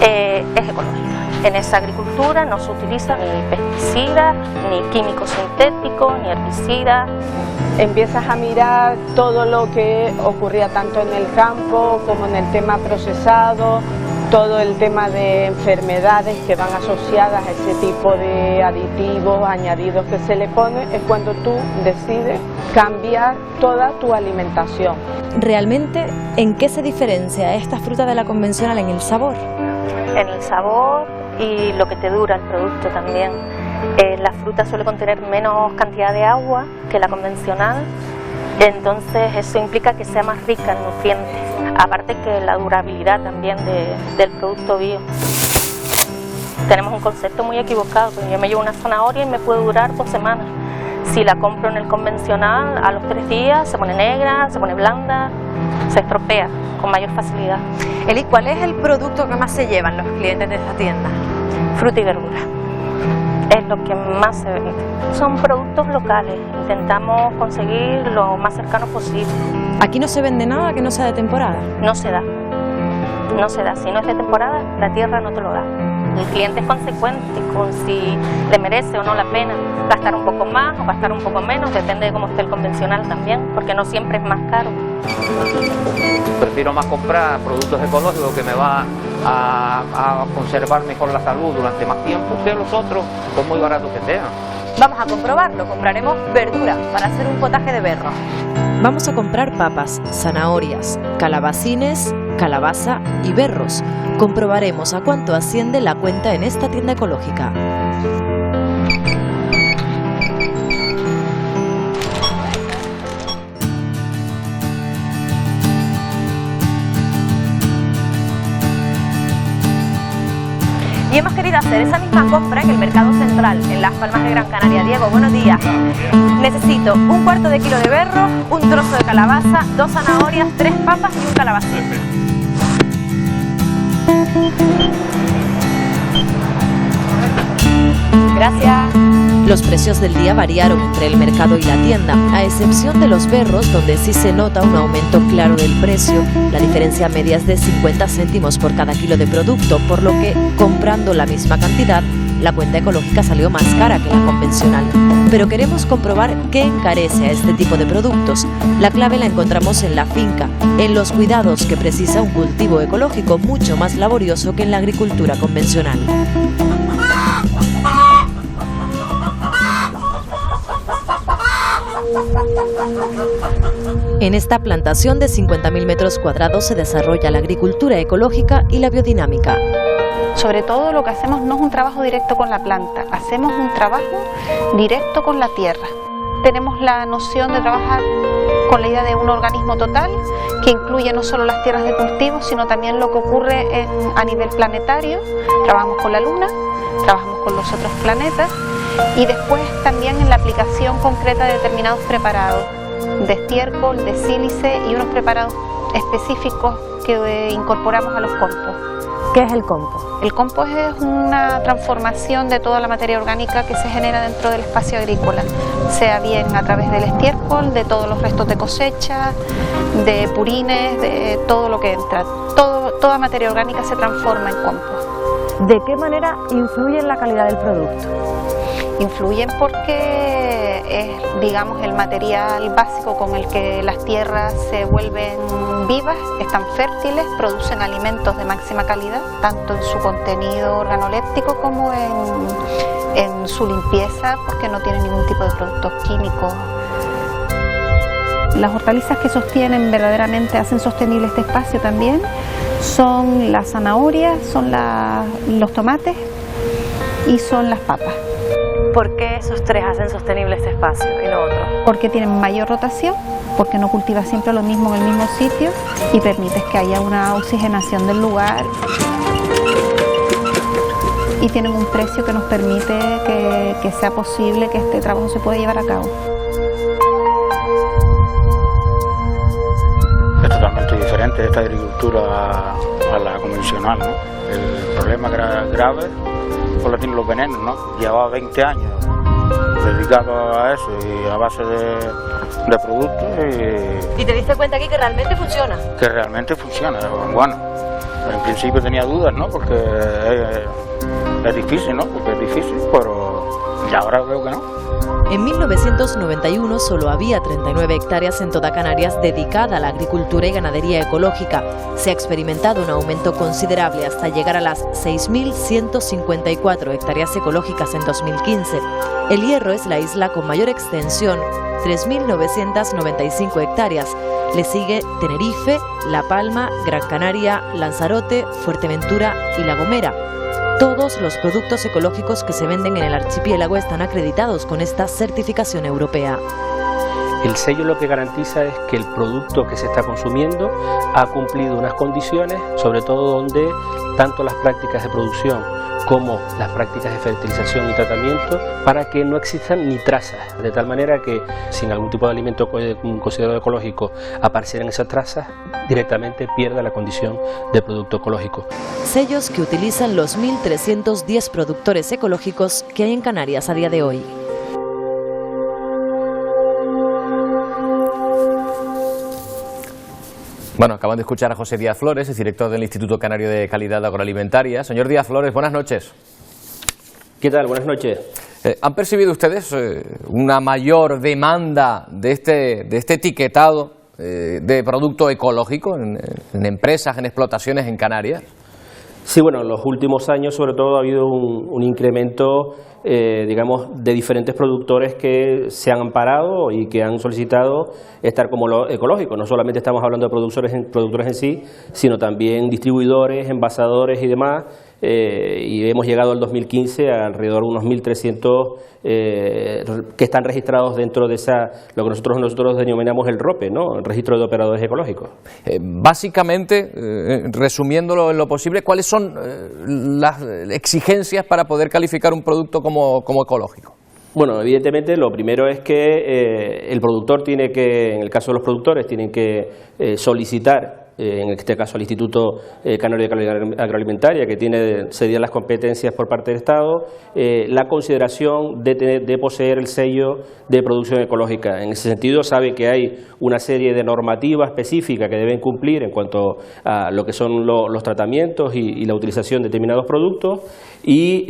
[SPEAKER 2] es ecológica. En esa agricultura no se utilizan ni pesticidas, ni químicos sintéticos, ni herbicidas.
[SPEAKER 3] Empiezas a mirar todo lo que ocurría tanto en el campo como en el tema procesado, todo el tema de enfermedades que van asociadas a ese tipo de aditivos, añadidos que se le pone, es cuando tú decides cambiar toda tu alimentación.
[SPEAKER 20] ¿Realmente en qué se diferencia esta fruta de la convencional en el sabor?
[SPEAKER 2] En el sabor y lo que te dura el producto también. La fruta suele contener menos cantidad de agua que la convencional, entonces eso implica que sea más rica en nutrientes, aparte que la durabilidad también del producto bio. Tenemos un concepto muy equivocado, porque yo me llevo una zanahoria y me puede durar 2 semanas. Si la compro en el convencional, a los 3 días se pone negra, se pone blanda, se estropea con mayor facilidad. Eli, ¿cuál es el producto que más se llevan los clientes de esta tienda? Fruta y verdura. Es lo que más se vende. Son productos locales, intentamos conseguir lo más cercano posible.
[SPEAKER 20] ¿Aquí no se vende nada que no sea de temporada?
[SPEAKER 2] No se da, no se da. Si no es de temporada, la tierra no te lo da. El cliente es consecuente con si le merece o no la pena gastar un poco más o gastar un poco menos, depende de cómo esté el convencional también, porque no siempre es más caro.
[SPEAKER 18] Prefiero más comprar productos ecológicos que me va a conservar mejor la salud durante más tiempo que los otros, por muy baratos que sean.
[SPEAKER 2] Vamos a comprobarlo, compraremos verdura para hacer un potaje de berro.
[SPEAKER 20] Vamos a comprar papas, zanahorias, calabacines, calabaza y berros. Comprobaremos a cuánto asciende la cuenta en esta tienda ecológica.
[SPEAKER 2] Y hemos querido hacer esa misma compra en el Mercado Central, en Las Palmas de Gran Canaria. Diego, buenos días. Necesito 1/4 kilo de berro, un trozo de calabaza, 2 zanahorias, 3 papas y un calabacín. Gracias.
[SPEAKER 20] Los precios del día variaron entre el mercado y la tienda, a excepción de los berros, donde sí se nota un aumento claro del precio. La diferencia media es de 50 céntimos por cada kilo de producto, por lo que, comprando la misma cantidad, la cuenta ecológica salió más cara que la convencional. Pero queremos comprobar qué encarece a este tipo de productos. La clave la encontramos en la finca, en los cuidados que precisa un cultivo ecológico mucho más laborioso que en la agricultura convencional. En esta plantación de 50.000 metros cuadrados se desarrolla la agricultura ecológica y la biodinámica.
[SPEAKER 4] Sobre todo lo que hacemos no es un trabajo directo con la planta, hacemos un trabajo directo con la tierra. Tenemos la noción de trabajar con la idea de un organismo total que incluye no solo las tierras de cultivo, sino también lo que ocurre a nivel planetario. Trabajamos con la Luna, trabajamos con los otros planetas y después también en la aplicación concreta de determinados preparados de estiércol, de sílice y unos preparados específicos que incorporamos a los compost.
[SPEAKER 20] ¿Qué es el compost?
[SPEAKER 4] El compost es una transformación de toda la materia orgánica que se genera dentro del espacio agrícola, sea bien a través del estiércol, de todos los restos de cosecha, de purines, de todo lo que entra. Toda materia orgánica se transforma en compost.
[SPEAKER 20] ¿De qué manera influye en la calidad del producto?
[SPEAKER 4] Influyen porque es, digamos, el material básico con el que las tierras se vuelven vivas, están fértiles, producen alimentos de máxima calidad, tanto en su contenido organoléptico como en su limpieza, porque no tienen ningún tipo de productos químicos. Las hortalizas que sostienen verdaderamente, hacen sostenible este espacio también, son las zanahorias, son los tomates y son las papas.
[SPEAKER 2] ¿Por qué esos tres hacen sostenible este espacio y no otro?
[SPEAKER 4] Porque tienen mayor rotación, porque no cultivas siempre lo mismo en el mismo sitio y permites que haya una oxigenación del lugar. Y tienen un precio que nos permite que sea posible que este trabajo se pueda llevar a cabo.
[SPEAKER 21] totalmente esta agricultura a la convencional, ¿no? El problema grave pues lo tienen los venenos, ¿no? Llevaba 20 años dedicado a eso y a base de productos
[SPEAKER 22] ¿Y te diste cuenta aquí que realmente funciona?
[SPEAKER 21] Que realmente funciona. Bueno, en principio tenía dudas, ¿no? Porque es difícil, ¿no? Porque es difícil, pero ya ahora veo que no.
[SPEAKER 20] En 1991 solo había 39 hectáreas en toda Canarias dedicada a la agricultura y ganadería ecológica. Se ha experimentado un aumento considerable hasta llegar a las 6.154 hectáreas ecológicas en 2015. El Hierro es la isla con mayor extensión, 3.995 hectáreas. Le sigue Tenerife, La Palma, Gran Canaria, Lanzarote, Fuerteventura y La Gomera. Todos los productos ecológicos que se venden en el archipiélago están acreditados con esta certificación europea.
[SPEAKER 6] El sello lo que garantiza es que el producto que se está consumiendo ha cumplido unas condiciones, sobre todo donde tanto las prácticas de producción como las prácticas de fertilización y tratamiento, para que no existan ni trazas, de tal manera que si en algún tipo de alimento considerado ecológico aparecieran esas trazas, directamente pierda la condición de producto ecológico.
[SPEAKER 20] Sellos que utilizan los 1.310 productores ecológicos que hay en Canarias a día de hoy.
[SPEAKER 1] Bueno, acaban de escuchar a José Díaz Flores, es director del Instituto Canario de Calidad Agroalimentaria. Señor Díaz Flores, buenas noches.
[SPEAKER 23] ¿Qué tal? Buenas noches.
[SPEAKER 1] ¿Han percibido ustedes una mayor demanda de este etiquetado de producto ecológico en empresas, en explotaciones en Canarias?
[SPEAKER 23] Sí, bueno, en los últimos años sobre todo ha habido un incremento, digamos, de diferentes productores que se han amparado y que han solicitado estar como lo ecológico. No solamente estamos hablando de productores en sí, sino también distribuidores, envasadores y demás. Y hemos llegado al 2015 a alrededor de unos 1.300 que están registrados dentro de lo que nosotros denominamos el ROPE, ¿no? El Registro de Operadores Ecológicos.
[SPEAKER 1] Básicamente, resumiéndolo en lo posible, ¿cuáles son las exigencias para poder calificar un producto como ecológico?
[SPEAKER 23] Bueno, evidentemente lo primero es que el productor tiene que, en el caso de los productores, tienen que solicitar, en este caso al Instituto Canario de Calidad Agroalimentaria, que tiene cedidas las competencias por parte del Estado, la consideración de poseer el sello de producción ecológica. En ese sentido, sabe que hay una serie de normativas específicas que deben cumplir en cuanto a lo que son los tratamientos y la utilización de determinados productos, y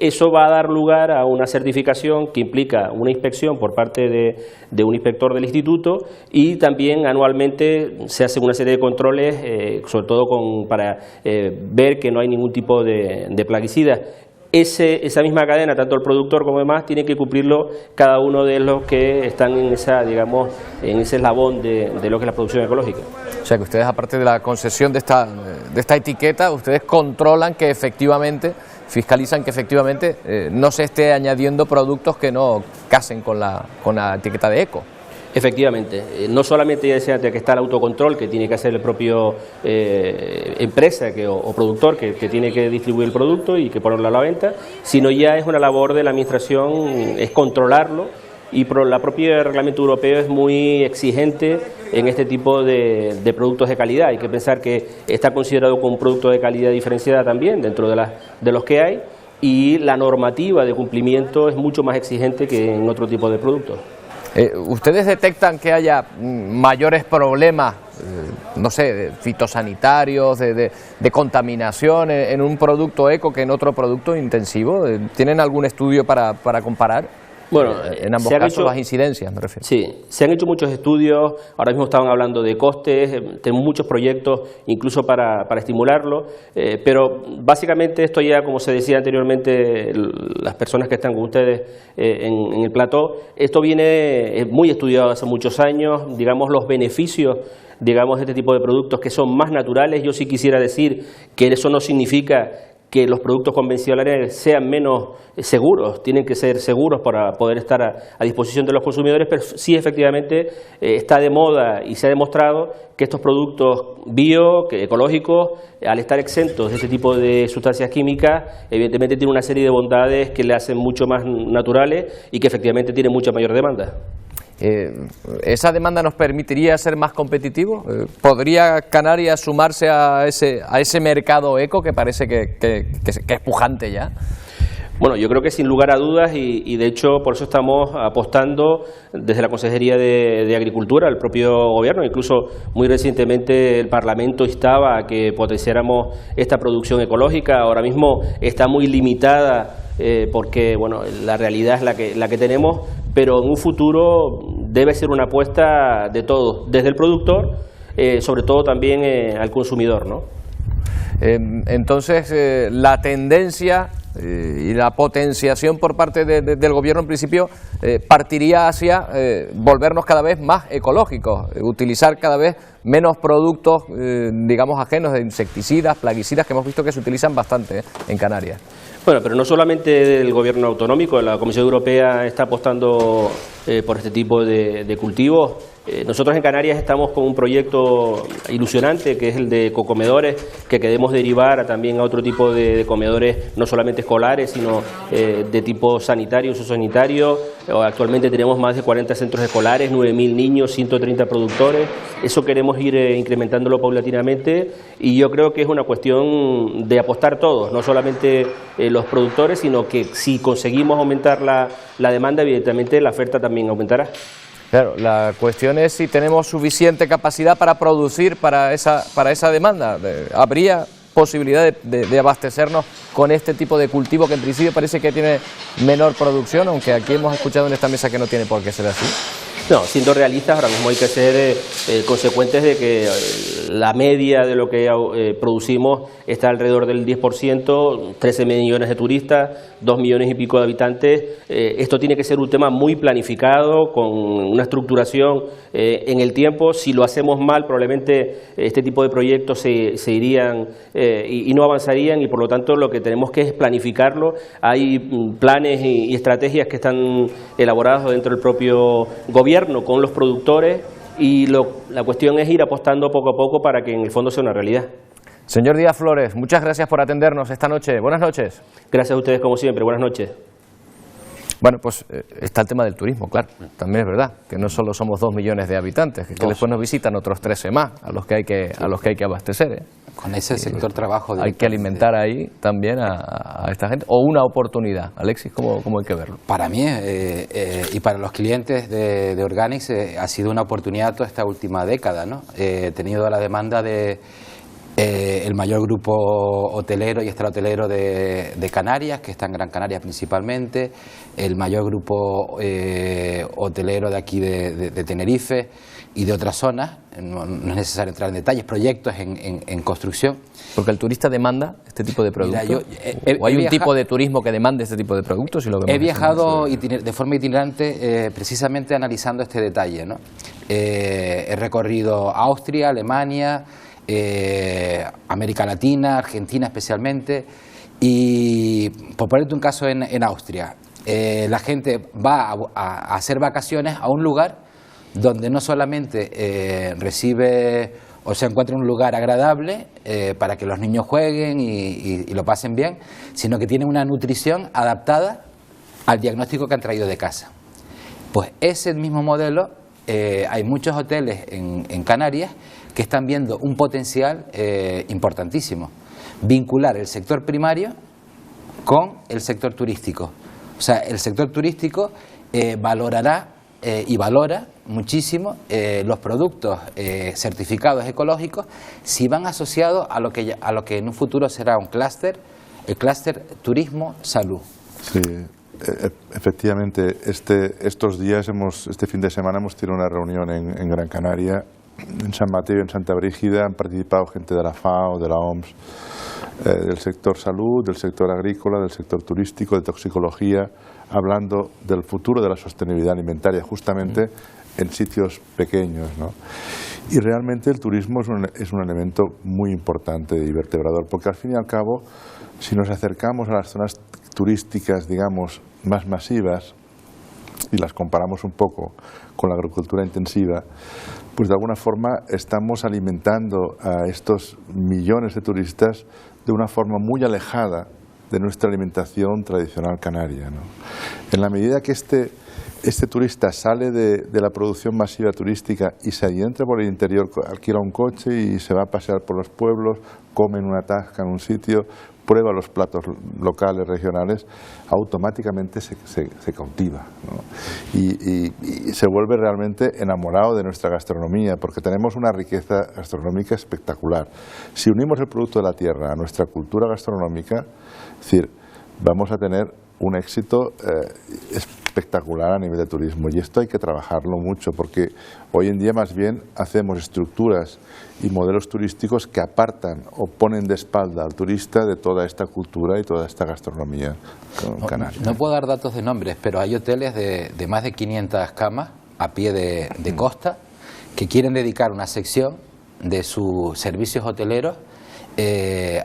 [SPEAKER 23] eso va a dar lugar a una certificación que implica una inspección por parte de un inspector del instituto, y también anualmente se hace una serie de controles, sobre todo para ver que no hay ningún tipo de plaguicidas. Esa misma cadena, tanto el productor como demás, tiene que cumplirlo cada uno de los que están en ese eslabón de lo que es la producción ecológica.
[SPEAKER 1] O sea que ustedes, aparte de la concesión de esta etiqueta, ustedes controlan que efectivamente, fiscalizan que efectivamente no se esté añadiendo productos que no casen con la etiqueta de eco.
[SPEAKER 23] Efectivamente, no solamente ya sea que está el autocontrol que tiene que hacer el propio empresa o productor que tiene que distribuir el producto y que ponerlo a la venta, sino ya es una labor de la administración, es controlarlo, y la propia reglamento europeo es muy exigente en este tipo de productos de calidad. Hay que pensar que está considerado como un producto de calidad diferenciada también dentro de los que hay, y la normativa de cumplimiento es mucho más exigente que en otro tipo de productos.
[SPEAKER 1] ¿Ustedes detectan que haya mayores problemas, no sé, fitosanitarios, de contaminación en un producto eco que en otro producto intensivo? ¿Tienen algún estudio para comparar? Bueno, en ambos casos las incidencias, me refiero.
[SPEAKER 23] Sí, se han hecho muchos estudios, ahora mismo estaban hablando de costes, tenemos muchos proyectos incluso para estimularlo, pero básicamente esto ya, como se decía anteriormente, las personas que están con ustedes en el plató, esto viene muy estudiado hace muchos años, digamos los beneficios, digamos, de este tipo de productos que son más naturales. Yo sí quisiera decir que eso no significa que los productos convencionales sean menos seguros, tienen que ser seguros para poder estar a disposición de los consumidores, pero sí efectivamente está de moda y se ha demostrado que estos productos ecológicos, al estar exentos de este tipo de sustancias químicas, evidentemente tienen una serie de bondades que le hacen mucho más naturales y que efectivamente tienen mucha mayor demanda.
[SPEAKER 1] ¿Esa demanda nos permitiría ser más competitivos? ¿Podría Canarias sumarse a ese mercado eco que parece que es pujante ya?
[SPEAKER 23] Bueno, yo creo que sin lugar a dudas y de hecho por eso estamos apostando desde la Consejería de Agricultura, el propio Gobierno, incluso muy recientemente el Parlamento instaba a que potenciáramos esta producción ecológica. Ahora mismo está muy limitada porque bueno, la realidad es la que tenemos, pero en un futuro debe ser una apuesta de todos, desde el productor, sobre todo también al consumidor, ¿no?
[SPEAKER 1] Entonces, la tendencia y la potenciación por parte del Gobierno en principio partiría hacia volvernos cada vez más ecológicos, utilizar cada vez menos productos, digamos, ajenos de insecticidas, plaguicidas, que hemos visto que se utilizan bastante en Canarias.
[SPEAKER 23] Bueno, pero no solamente el Gobierno autonómico, la Comisión Europea está apostando por este tipo de cultivos. Nosotros en Canarias estamos con un proyecto ilusionante que es el de cocomedores, que queremos derivar también a otro tipo de comedores, no solamente escolares, sino de tipo sanitario, uso sanitario. Actualmente tenemos más de 40 centros escolares, 9.000 niños, 130 productores. Eso queremos ir incrementándolo paulatinamente y yo creo que es una cuestión de apostar todos, no solamente los productores, sino que si conseguimos aumentar la demanda, evidentemente la oferta también aumentará.
[SPEAKER 1] Claro, la cuestión es si tenemos suficiente capacidad para producir para esa demanda. ¿Habría posibilidad de abastecernos con este tipo de cultivo que en principio parece que tiene menor producción, aunque aquí hemos escuchado en esta mesa que no tiene por qué ser así?
[SPEAKER 23] No, siendo realistas, ahora mismo hay que ser consecuentes de que la media de lo que producimos está alrededor del 10%, 13 millones de turistas, 2 millones y pico de habitantes. Esto tiene que ser un tema muy planificado, con una estructuración en el tiempo. Si lo hacemos mal, probablemente este tipo de proyectos se irían y no avanzarían, y por lo tanto lo que tenemos que es planificarlo. Hay planes y estrategias que están elaborados dentro del propio Gobierno con los productores y la cuestión es ir apostando poco a poco para que en el fondo sea una realidad.
[SPEAKER 1] Señor Díaz Flores, muchas gracias por atendernos esta noche. Buenas noches.
[SPEAKER 23] Gracias a ustedes como siempre. Buenas noches.
[SPEAKER 1] Bueno, pues está el tema del turismo, claro. También es verdad que no solo somos 2 millones de habitantes, que después nos visitan otros 13 más a los que hay que abastecer.
[SPEAKER 8] Con ese sector trabajo
[SPEAKER 1] hay que alimentar ahí también a esta gente, o una oportunidad. Alexis, ¿cómo hay que verlo?
[SPEAKER 8] Para mí y para los clientes de Organics ha sido una oportunidad toda esta última década, ¿no? He tenido la demanda de el mayor grupo hotelero y extrahotelero de Canarias, que está en Gran Canaria principalmente, el mayor grupo hotelero de aquí de Tenerife y de otras zonas. No es necesario entrar en detalles, proyectos en construcción.
[SPEAKER 1] Porque el turista demanda este tipo de productos. Mira, ¿o hay un tipo de turismo que demande este tipo de productos?
[SPEAKER 8] He viajado de forma itinerante precisamente analizando este detalle, ¿no? He recorrido Austria, Alemania, América Latina, Argentina especialmente, y por ponerte un caso en Austria, la gente va a hacer vacaciones a un lugar donde no solamente recibe o se encuentra en un lugar agradable para que los niños jueguen y lo pasen bien, sino que tiene una nutrición adaptada al diagnóstico que han traído de casa. Pues ese mismo modelo, hay muchos hoteles en Canarias que están viendo un potencial importantísimo, vincular el sector primario con el sector turístico. O sea, el sector turístico valorará y valora muchísimo los productos certificados ecológicos si van asociados a lo que en un futuro será un clúster, el clúster turismo-salud.
[SPEAKER 9] Sí, efectivamente, estos días, este fin de semana hemos tenido una reunión en Gran Canaria, en San Mateo y en Santa Brígida. Han participado gente de la FAO, de la OMS, del sector salud, del sector agrícola, del sector turístico, de toxicología, hablando del futuro de la sostenibilidad alimentaria, justamente en sitios pequeños, ¿no? Y realmente el turismo es un elemento muy importante y vertebrador, porque al fin y al cabo, si nos acercamos a las zonas turísticas, digamos, más masivas, y las comparamos un poco con la agricultura intensiva, pues de alguna forma estamos alimentando a estos millones de turistas de una forma muy alejada de nuestra alimentación tradicional canaria, ¿no? En la medida que este este turista sale de la producción masiva turística y se adentra por el interior, alquila un coche y se va a pasear por los pueblos, come en una tasca en un sitio, prueba los platos locales, regionales, automáticamente se cautiva, ¿no? Y se vuelve realmente enamorado de nuestra gastronomía, porque tenemos una riqueza gastronómica espectacular. Si unimos el producto de la tierra a nuestra cultura gastronómica, es decir, vamos a tener un éxito espectacular a nivel de turismo, y esto hay que trabajarlo mucho, porque hoy en día más bien hacemos estructuras y modelos turísticos que apartan o ponen de espalda al turista de toda esta cultura y toda esta gastronomía canaria.
[SPEAKER 8] No puedo dar datos de nombres, pero hay hoteles de más de 500 camas a pie de costa que quieren dedicar una sección de sus servicios hoteleros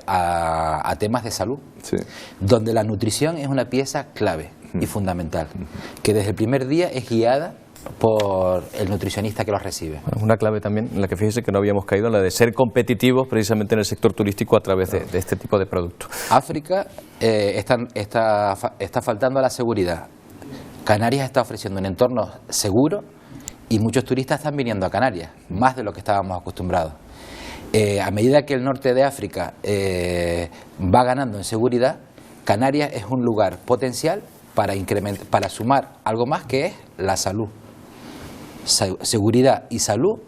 [SPEAKER 8] a temas de salud,
[SPEAKER 9] sí,
[SPEAKER 8] donde la nutrición es una pieza clave y fundamental, que desde el primer día es guiada por el nutricionista que los recibe.
[SPEAKER 1] Una clave también en la que fíjese que no habíamos caído, la de ser competitivos precisamente en el sector turístico a través de este tipo de productos.
[SPEAKER 8] África está faltando a la seguridad. Canarias está ofreciendo un entorno seguro y muchos turistas están viniendo a Canarias, más de lo que estábamos acostumbrados. A medida que el norte de África va ganando en seguridad, Canarias es un lugar potencial para sumar algo más, que es la salud. Seguridad y salud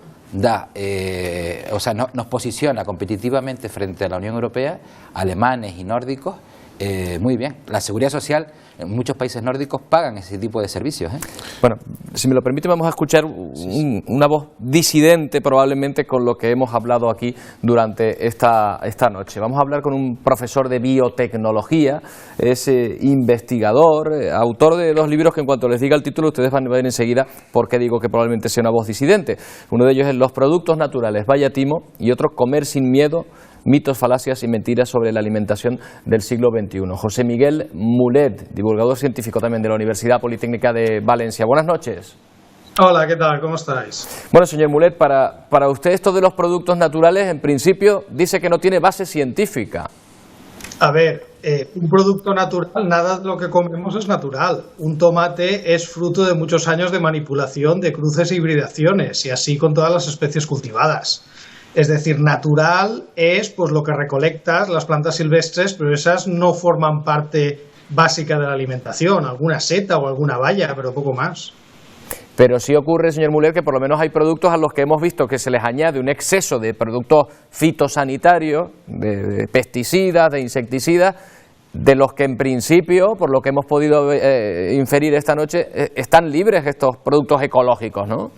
[SPEAKER 8] nos posiciona competitivamente frente a la Unión Europea, alemanes y nórdicos. Muy bien. La seguridad social en muchos países nórdicos pagan ese tipo de servicios.
[SPEAKER 1] Bueno, si me lo permite, vamos a escuchar una voz disidente probablemente con lo que hemos hablado aquí durante esta noche. Vamos a hablar con un profesor de biotecnología, es investigador, autor de 2 libros que en cuanto les diga el título ustedes van a ver enseguida por qué digo que probablemente sea una voz disidente. Uno de ellos es Los productos naturales, vaya timo, y otro Comer sin miedo, mitos, falacias y mentiras sobre la alimentación del siglo XXI. José Miguel Mulet, divulgador científico también de la Universidad Politécnica de Valencia. Buenas noches.
[SPEAKER 10] Hola, ¿qué tal? ¿Cómo estáis?
[SPEAKER 1] Bueno, señor Mulet, para usted esto de los productos naturales, en principio, dice que no tiene base científica.
[SPEAKER 10] A ver, un producto natural, nada de lo que comemos es natural. Un tomate es fruto de muchos años de manipulación, de cruces e hibridaciones, y así con todas las especies cultivadas. Es decir, natural es pues lo que recolectas, las plantas silvestres, pero esas no forman parte básica de la alimentación, alguna seta o alguna baya, pero poco más.
[SPEAKER 1] Pero sí ocurre, señor Mulet, que por lo menos hay productos a los que hemos visto que se les añade un exceso de productos fitosanitarios, de pesticidas, de insecticidas, de los que en principio, por lo que hemos podido inferir esta noche, están libres estos productos ecológicos, ¿no?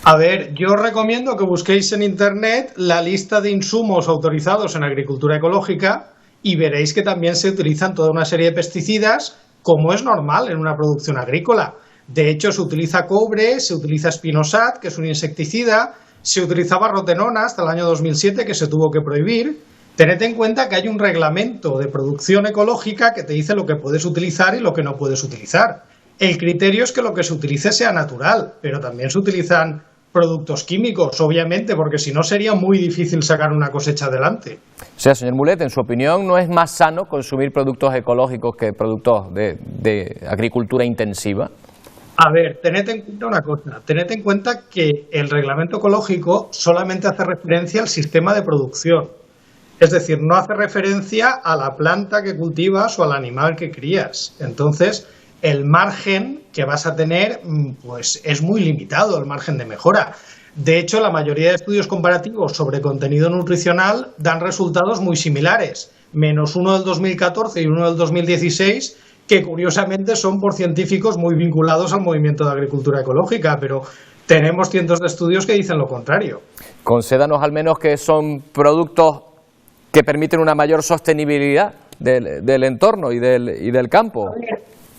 [SPEAKER 10] A ver, yo os recomiendo que busquéis en Internet la lista de insumos autorizados en agricultura ecológica y veréis que también se utilizan toda una serie de pesticidas, como es normal en una producción agrícola. De hecho, se utiliza cobre, se utiliza espinosat, que es un insecticida, se utilizaba rotenona hasta el año 2007, que se tuvo que prohibir. Tened en cuenta que hay un reglamento de producción ecológica que te dice lo que puedes utilizar y lo que no puedes utilizar. El criterio es que lo que se utilice sea natural, pero también se utilizan productos químicos, obviamente, porque si no sería muy difícil sacar una cosecha adelante.
[SPEAKER 1] O sea, señor Mulet, en su opinión, ¿no es más sano consumir productos ecológicos que productos de agricultura intensiva?
[SPEAKER 10] A ver, tened en cuenta una cosa, tened en cuenta que el reglamento ecológico solamente hace referencia al sistema de producción, es decir, no hace referencia a la planta que cultivas o al animal que crías. Entonces, el margen que vas a tener pues es muy limitado, el margen de mejora. De hecho, la mayoría de estudios comparativos sobre contenido nutricional dan resultados muy similares, menos uno del 2014 y uno del 2016, que curiosamente son por científicos muy vinculados al movimiento de agricultura ecológica, pero tenemos cientos de estudios que dicen lo contrario.
[SPEAKER 1] Concédanos al menos que son productos que permiten una mayor sostenibilidad del entorno y del campo.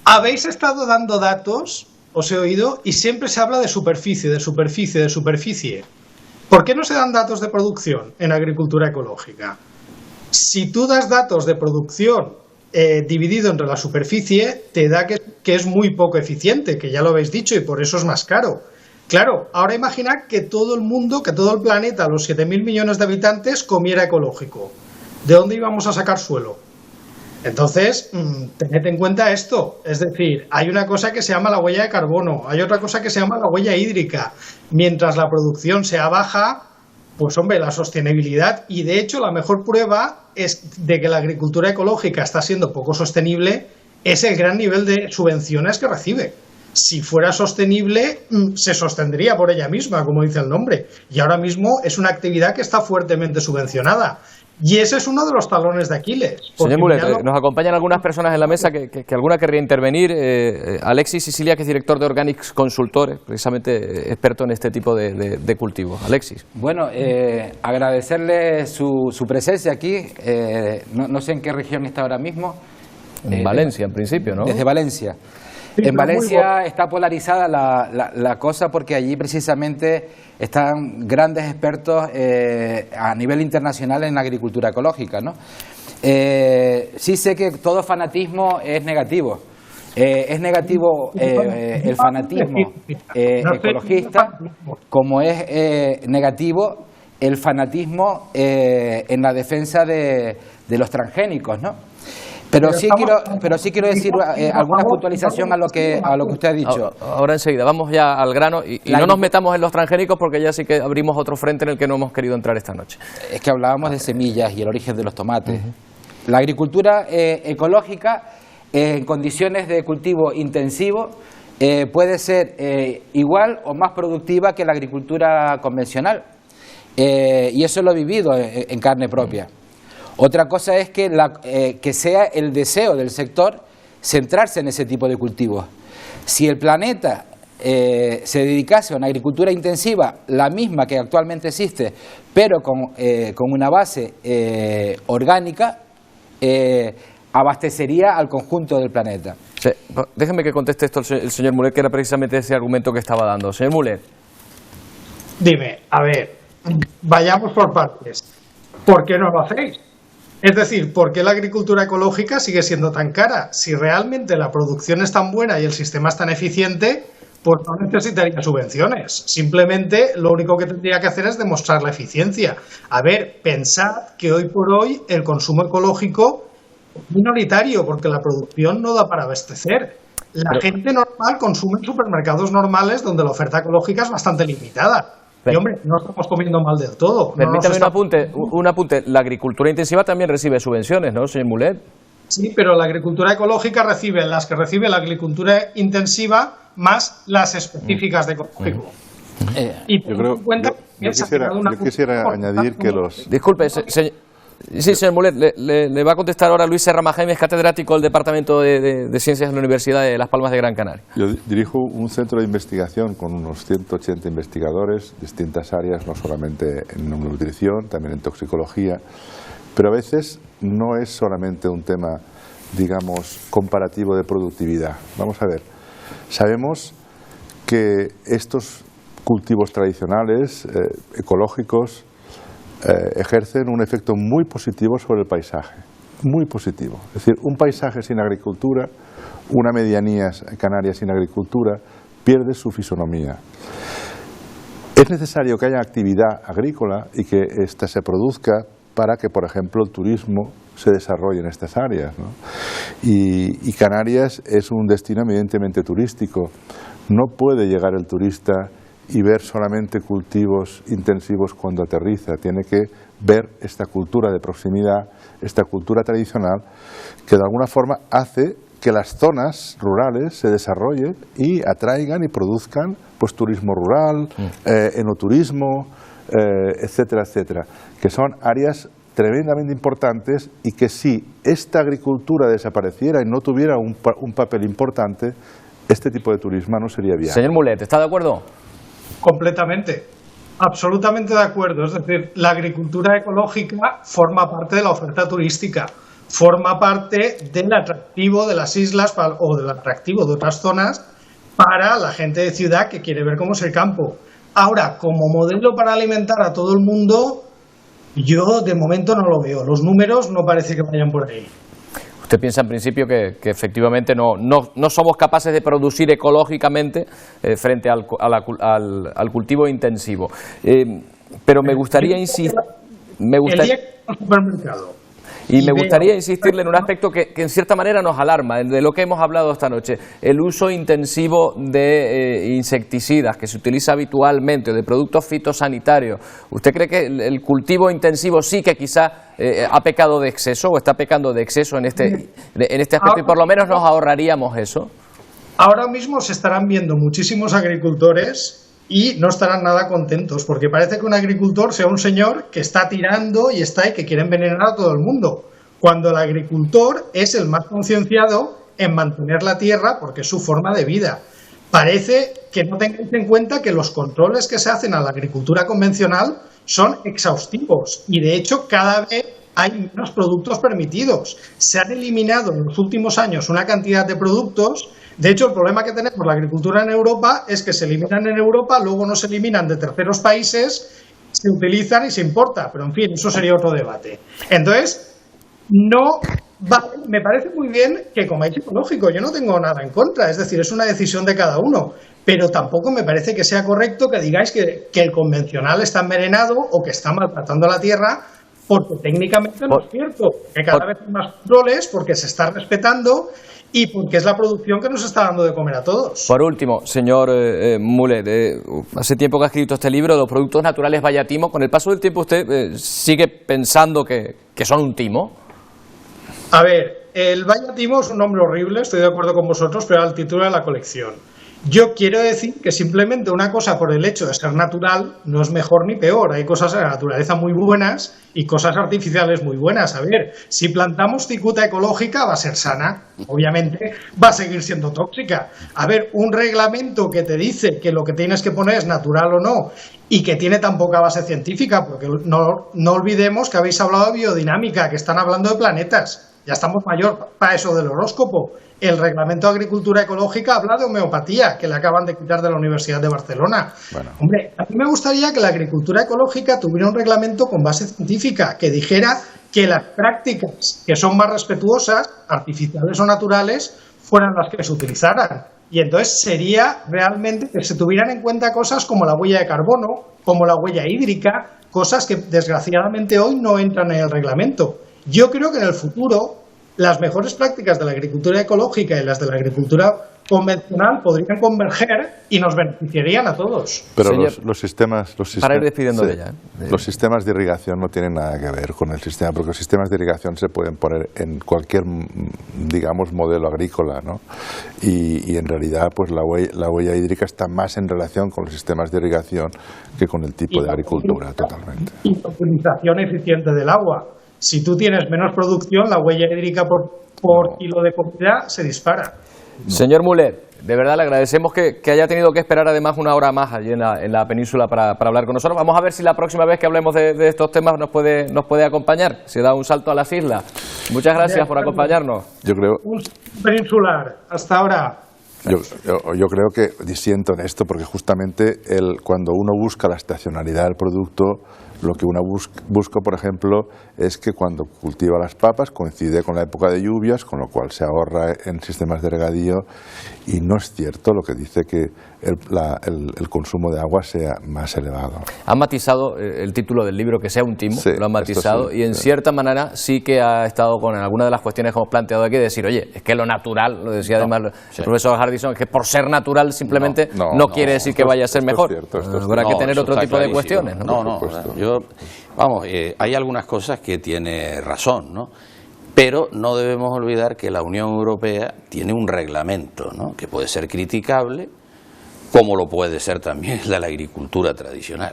[SPEAKER 10] Habéis estado dando datos, os he oído, y siempre se habla de superficie, de superficie, de superficie. ¿Por qué no se dan datos de producción en agricultura ecológica? Si tú das datos de producción dividido entre la superficie, te da que es muy poco eficiente, que ya lo habéis dicho, y por eso es más caro. Claro, ahora imaginad que todo el mundo, que todo el planeta, los 7.000 millones de habitantes, comiera ecológico. ¿De dónde íbamos a sacar suelo? Entonces, tened en cuenta esto, es decir, hay una cosa que se llama la huella de carbono, hay otra cosa que se llama la huella hídrica. Mientras la producción sea baja, pues hombre, la sostenibilidad, y de hecho la mejor prueba es de que la agricultura ecológica está siendo poco sostenible, es el gran nivel de subvenciones que recibe. Si fuera sostenible, se sostendría por ella misma, como dice el nombre, y ahora mismo es una actividad que está fuertemente subvencionada. Y ese es uno de los talones de Aquiles.
[SPEAKER 1] Señor Mulet, nos acompañan algunas personas en la mesa que alguna querría intervenir. Alexis Sicilia, que es director de Organics Consultores, precisamente experto en este tipo de cultivos. Alexis.
[SPEAKER 8] Bueno, agradecerle su presencia aquí. No sé en qué región está ahora mismo.
[SPEAKER 1] En Valencia, en principio, ¿no?
[SPEAKER 8] Desde Valencia. En Valencia está polarizada la cosa porque allí precisamente están grandes expertos a nivel internacional en agricultura ecológica, ¿no? Sí sé que todo fanatismo es negativo. Es negativo el fanatismo ecologista, como es negativo el fanatismo en la defensa de los transgénicos, ¿no? Pero sí quiero decir alguna puntualización a lo que usted ha dicho.
[SPEAKER 1] Ahora enseguida, vamos ya al grano y no nos metamos en los transgénicos porque ya sí que abrimos otro frente en el que no hemos querido entrar esta noche.
[SPEAKER 8] Es que hablábamos de semillas y el origen de los tomates. La agricultura ecológica en condiciones de cultivo intensivo puede ser igual o más productiva que la agricultura convencional. Y eso lo he vivido en carne propia. Otra cosa es que sea el deseo del sector centrarse en ese tipo de cultivos. Si el planeta se dedicase a una agricultura intensiva, la misma que actualmente existe, pero con una base orgánica, abastecería al conjunto del planeta.
[SPEAKER 1] Sí, déjeme que conteste esto el señor Mulet, que era precisamente ese argumento que estaba dando. Señor Mulet.
[SPEAKER 10] Dime, a ver, vayamos por partes. ¿Por qué no lo hacéis? Es decir, ¿por qué la agricultura ecológica sigue siendo tan cara? Si realmente la producción es tan buena y el sistema es tan eficiente, pues no necesitaría subvenciones. Simplemente lo único que tendría que hacer es demostrar la eficiencia. A ver, pensad que hoy por hoy el consumo ecológico es minoritario porque la producción no da para abastecer. La gente normal consume en supermercados normales donde la oferta ecológica es bastante limitada. Y hombre, no estamos comiendo mal del todo.
[SPEAKER 1] Permítame un apunte. La agricultura intensiva también recibe subvenciones, ¿no, señor Mulet?
[SPEAKER 10] Sí, pero la agricultura ecológica recibe las que recibe la agricultura intensiva más las específicas de ecológico.
[SPEAKER 9] Yo quisiera añadir que los...
[SPEAKER 1] Disculpe, sí, señor Mulet, le va a contestar ahora Luis Serrama Jaime, catedrático del Departamento de Ciencias de la Universidad de Las Palmas de Gran Canaria.
[SPEAKER 9] Yo dirijo un centro de investigación con unos 180 investigadores, distintas áreas, no solamente en nutrición, también en toxicología, pero a veces no es solamente un tema, digamos, comparativo de productividad. Vamos a ver, sabemos que estos cultivos tradicionales, ecológicos, ejercen un efecto muy positivo sobre el paisaje, muy positivo. Es decir, un paisaje sin agricultura, una medianía canaria sin agricultura, pierde su fisonomía. Es necesario que haya actividad agrícola y que ésta se produzca para que, por ejemplo, el turismo se desarrolle en estas áreas, ¿no? Y Canarias es un destino evidentemente turístico. No puede llegar el turista y ver solamente cultivos intensivos cuando aterriza. Tiene que ver esta cultura de proximidad, esta cultura tradicional, que de alguna forma hace que las zonas rurales se desarrollen y atraigan y produzcan pues turismo rural, enoturismo, etcétera, etcétera, que son áreas tremendamente importantes y que si esta agricultura desapareciera y no tuviera un papel importante, este tipo de turismo no sería viable.
[SPEAKER 1] Señor Mulet, ¿está de acuerdo?
[SPEAKER 10] Completamente, absolutamente de acuerdo. Es decir, la agricultura ecológica forma parte de la oferta turística, forma parte del atractivo de las islas o del atractivo de otras zonas para la gente de ciudad que quiere ver cómo es el campo. Ahora, como modelo para alimentar a todo el mundo, yo de momento no lo veo. Los números no parece que vayan por ahí.
[SPEAKER 1] Usted piensa en principio que efectivamente no somos capaces de producir ecológicamente frente al cultivo intensivo. Pero me gustaría insistir...
[SPEAKER 10] El día que al supermercado
[SPEAKER 1] Y me gustaría insistirle en un aspecto que en cierta manera nos alarma, de lo que hemos hablado esta noche, el uso intensivo de insecticidas que se utiliza habitualmente, o de productos fitosanitarios. ¿Usted cree que el cultivo intensivo sí que quizá ha pecado de exceso o está pecando de exceso en este aspecto y por lo menos nos ahorraríamos eso?
[SPEAKER 10] Ahora mismo se estarán viendo muchísimos agricultores y no estarán nada contentos, porque parece que un agricultor sea un señor que está tirando y que quiere envenenar a todo el mundo, cuando el agricultor es el más concienciado en mantener la tierra porque es su forma de vida. Parece que no tengáis en cuenta que los controles que se hacen a la agricultura convencional son exhaustivos y de hecho cada vez hay menos productos permitidos. Se han eliminado en los últimos años una cantidad de productos. De hecho, el problema que tenemos la agricultura en Europa es que se eliminan en Europa, luego no se eliminan de terceros países, se utilizan y se importa. Pero, en fin, eso sería otro debate. Entonces, me parece muy bien que comáis ecológico. Yo no tengo nada en contra. Es decir, es una decisión de cada uno. Pero tampoco me parece que sea correcto que digáis que el convencional está envenenado o que está maltratando a la tierra, porque técnicamente no es cierto. Que cada vez hay más controles, porque se está respetando y porque es la producción que nos está dando de comer a todos.
[SPEAKER 1] Por último, señor Muller, hace tiempo que ha escrito este libro, Los productos naturales vaya timo. ¿Con el paso del tiempo usted sigue pensando que son un timo?
[SPEAKER 10] A ver, el vaya timo es un nombre horrible, estoy de acuerdo con vosotros, pero al título de la colección. Yo quiero decir que simplemente una cosa por el hecho de ser natural no es mejor ni peor. Hay cosas de la naturaleza muy buenas y cosas artificiales muy buenas. A ver, si plantamos cicuta ecológica va a ser sana, obviamente va a seguir siendo tóxica. A ver, un reglamento que te dice que lo que tienes que poner es natural o no y que tiene tan poca base científica, porque no olvidemos que habéis hablado de biodinámica, que están hablando de planetas. Ya estamos mayor para eso del horóscopo. El reglamento de agricultura ecológica habla de homeopatía, que le acaban de quitar de la Universidad de Barcelona. Bueno. Hombre, a mí me gustaría que la agricultura ecológica tuviera un reglamento con base científica, que dijera que las prácticas que son más respetuosas, artificiales o naturales, fueran las que se utilizaran. Y entonces sería realmente que se tuvieran en cuenta cosas como la huella de carbono, como la huella hídrica, cosas que desgraciadamente hoy no entran en el reglamento. Yo creo que en el futuro las mejores prácticas de la agricultura ecológica y las de la agricultura convencional podrían converger y nos beneficiarían a todos.
[SPEAKER 9] Pero los sistemas
[SPEAKER 1] para ir despidiendo de ella,
[SPEAKER 9] los sistemas de irrigación no tienen nada que ver con el sistema, porque los sistemas de irrigación se pueden poner en cualquier, digamos, modelo agrícola, ¿no? Y en realidad, pues la huella hídrica está más en relación con los sistemas de irrigación que con el tipo de agricultura, totalmente.
[SPEAKER 10] Y la utilización eficiente del agua. Si tú tienes menos producción, la huella hídrica por kilo de comida se dispara.
[SPEAKER 1] Señor Muller, de verdad le agradecemos que haya tenido que esperar además una hora más allí en la península para hablar con nosotros. Vamos a ver si la próxima vez que hablemos de estos temas nos puede acompañar, si da un salto a las islas. Muchas gracias por acompañarnos.
[SPEAKER 9] Yo creo...
[SPEAKER 10] Un peninsular, hasta ahora.
[SPEAKER 9] Yo creo que disiento en esto, porque justamente cuando uno busca la estacionalidad del producto, lo que uno busca, por ejemplo, es que cuando cultiva las papas coincide con la época de lluvias, con lo cual se ahorra en sistemas de regadío, y no es cierto lo que dice que el consumo de agua sea más elevado.
[SPEAKER 1] Han matizado el título del libro, que sea un timo, lo han matizado, sí, y en cierta manera sí que ha estado con algunas de las cuestiones que hemos planteado aquí, de decir, oye, es que lo natural, lo decía además el profesor Hardison, es que por ser natural simplemente no quiere decir que vaya a ser mejor. Habrá que tener otro tipo de cuestiones, ¿no?
[SPEAKER 16] Hay algunas cosas que tiene razón, ¿no? Pero no debemos olvidar que la Unión Europea tiene un reglamento, ¿no?, que puede ser criticable, como lo puede ser también la de la agricultura tradicional.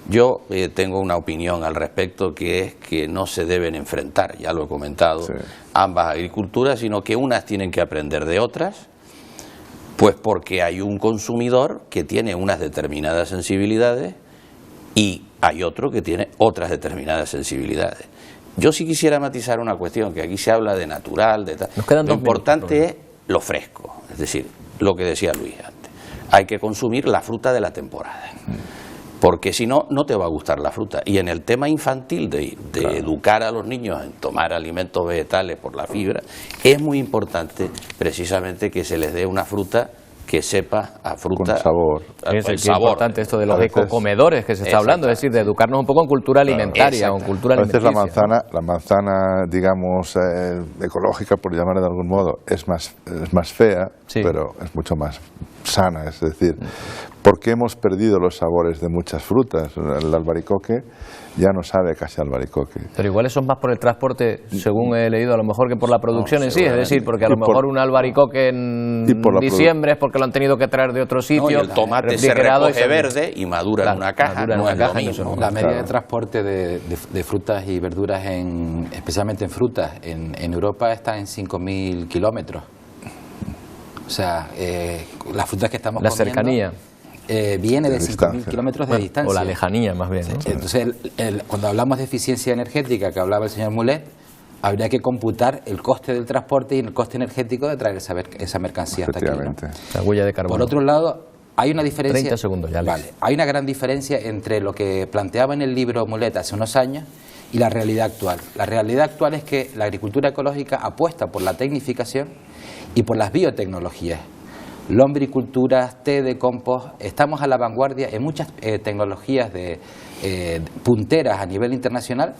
[SPEAKER 16] Yo tengo una opinión al respecto, que es que no se deben enfrentar, ya lo he comentado, ambas agriculturas, sino que unas tienen que aprender de otras, pues porque hay un consumidor que tiene unas determinadas sensibilidades y hay otro que tiene otras determinadas sensibilidades. Yo sí quisiera matizar una cuestión, que aquí se habla de natural, de tal. Lo importante es lo fresco, es decir, lo que decía Luis antes. Hay que consumir la fruta de la temporada, porque si no, no te va a gustar la fruta. Y en el tema infantil de educar a los niños en tomar alimentos vegetales por la fibra, es muy importante precisamente que se les dé una fruta que sepa a fruta.
[SPEAKER 9] Con sabor.
[SPEAKER 1] Es importante esto de los ecocomedores que se está hablando, es decir, de educarnos un poco en cultura alimentaria, o en cultura
[SPEAKER 9] a veces
[SPEAKER 1] alimenticia.
[SPEAKER 9] la manzana, digamos, ecológica, por llamarla de algún modo, es más fea, pero es mucho más sana, es decir, porque hemos perdido los sabores de muchas frutas. El albaricoque ya no sabe casi albaricoque.
[SPEAKER 1] Pero igual eso es más por el transporte, según he leído, a lo mejor que por la producción en sí, es decir, porque a lo mejor un albaricoque en diciembre es porque lo han tenido que traer de otro sitio.
[SPEAKER 16] Y el tomate se recoge verde y madura en una caja, no es lo mismo.
[SPEAKER 8] La media de transporte de frutas y verduras, especialmente en frutas, en Europa está en 5.000 kilómetros. O sea, las frutas que estamos comiendo... La cercanía. Viene de 5.000 kilómetros de distancia.
[SPEAKER 1] O la lejanía, más bien, ¿no?
[SPEAKER 8] Entonces, cuando hablamos de eficiencia energética, que hablaba el señor Mulet, habría que computar el coste del transporte y el coste energético de traer esa mercancía hasta aquí, ¿no?
[SPEAKER 1] La huella de carbono.
[SPEAKER 8] Por otro lado, hay una diferencia...
[SPEAKER 1] 30 segundos ya, Alex.
[SPEAKER 8] Vale, hay una gran diferencia entre lo que planteaba en el libro Mulet hace unos años y la realidad actual. La realidad actual es que la agricultura ecológica apuesta por la tecnificación y por las biotecnologías. Lombricultura, té de compost, estamos a la vanguardia en muchas tecnologías punteras a nivel internacional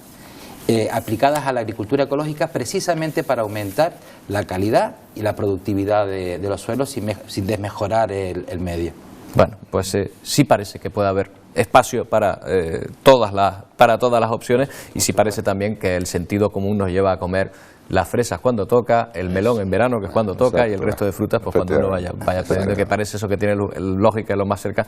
[SPEAKER 8] aplicadas a la agricultura ecológica precisamente para aumentar la calidad y la productividad de los suelos sin desmejorar el medio.
[SPEAKER 1] Bueno, pues sí parece que puede haber espacio para todas las opciones, y sí parece también que el sentido común nos lleva a comer las fresas cuando toca, el melón en verano, que es cuando toca, y el resto de frutas pues cuando uno vaya teniendo, que parece eso que tiene lógica y lo más cerca,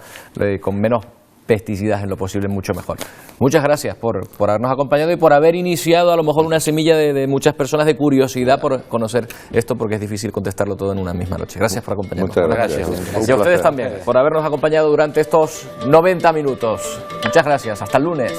[SPEAKER 1] con menos pesticidas en lo posible, mucho mejor. Muchas gracias por habernos acompañado y por haber iniciado a lo mejor una semilla de muchas personas de curiosidad por conocer esto, porque es difícil contestarlo todo en una misma noche. Gracias por acompañarnos.
[SPEAKER 9] Muchas gracias.
[SPEAKER 1] Y a ustedes también por habernos acompañado durante estos 90 minutos. Muchas gracias. Hasta el lunes.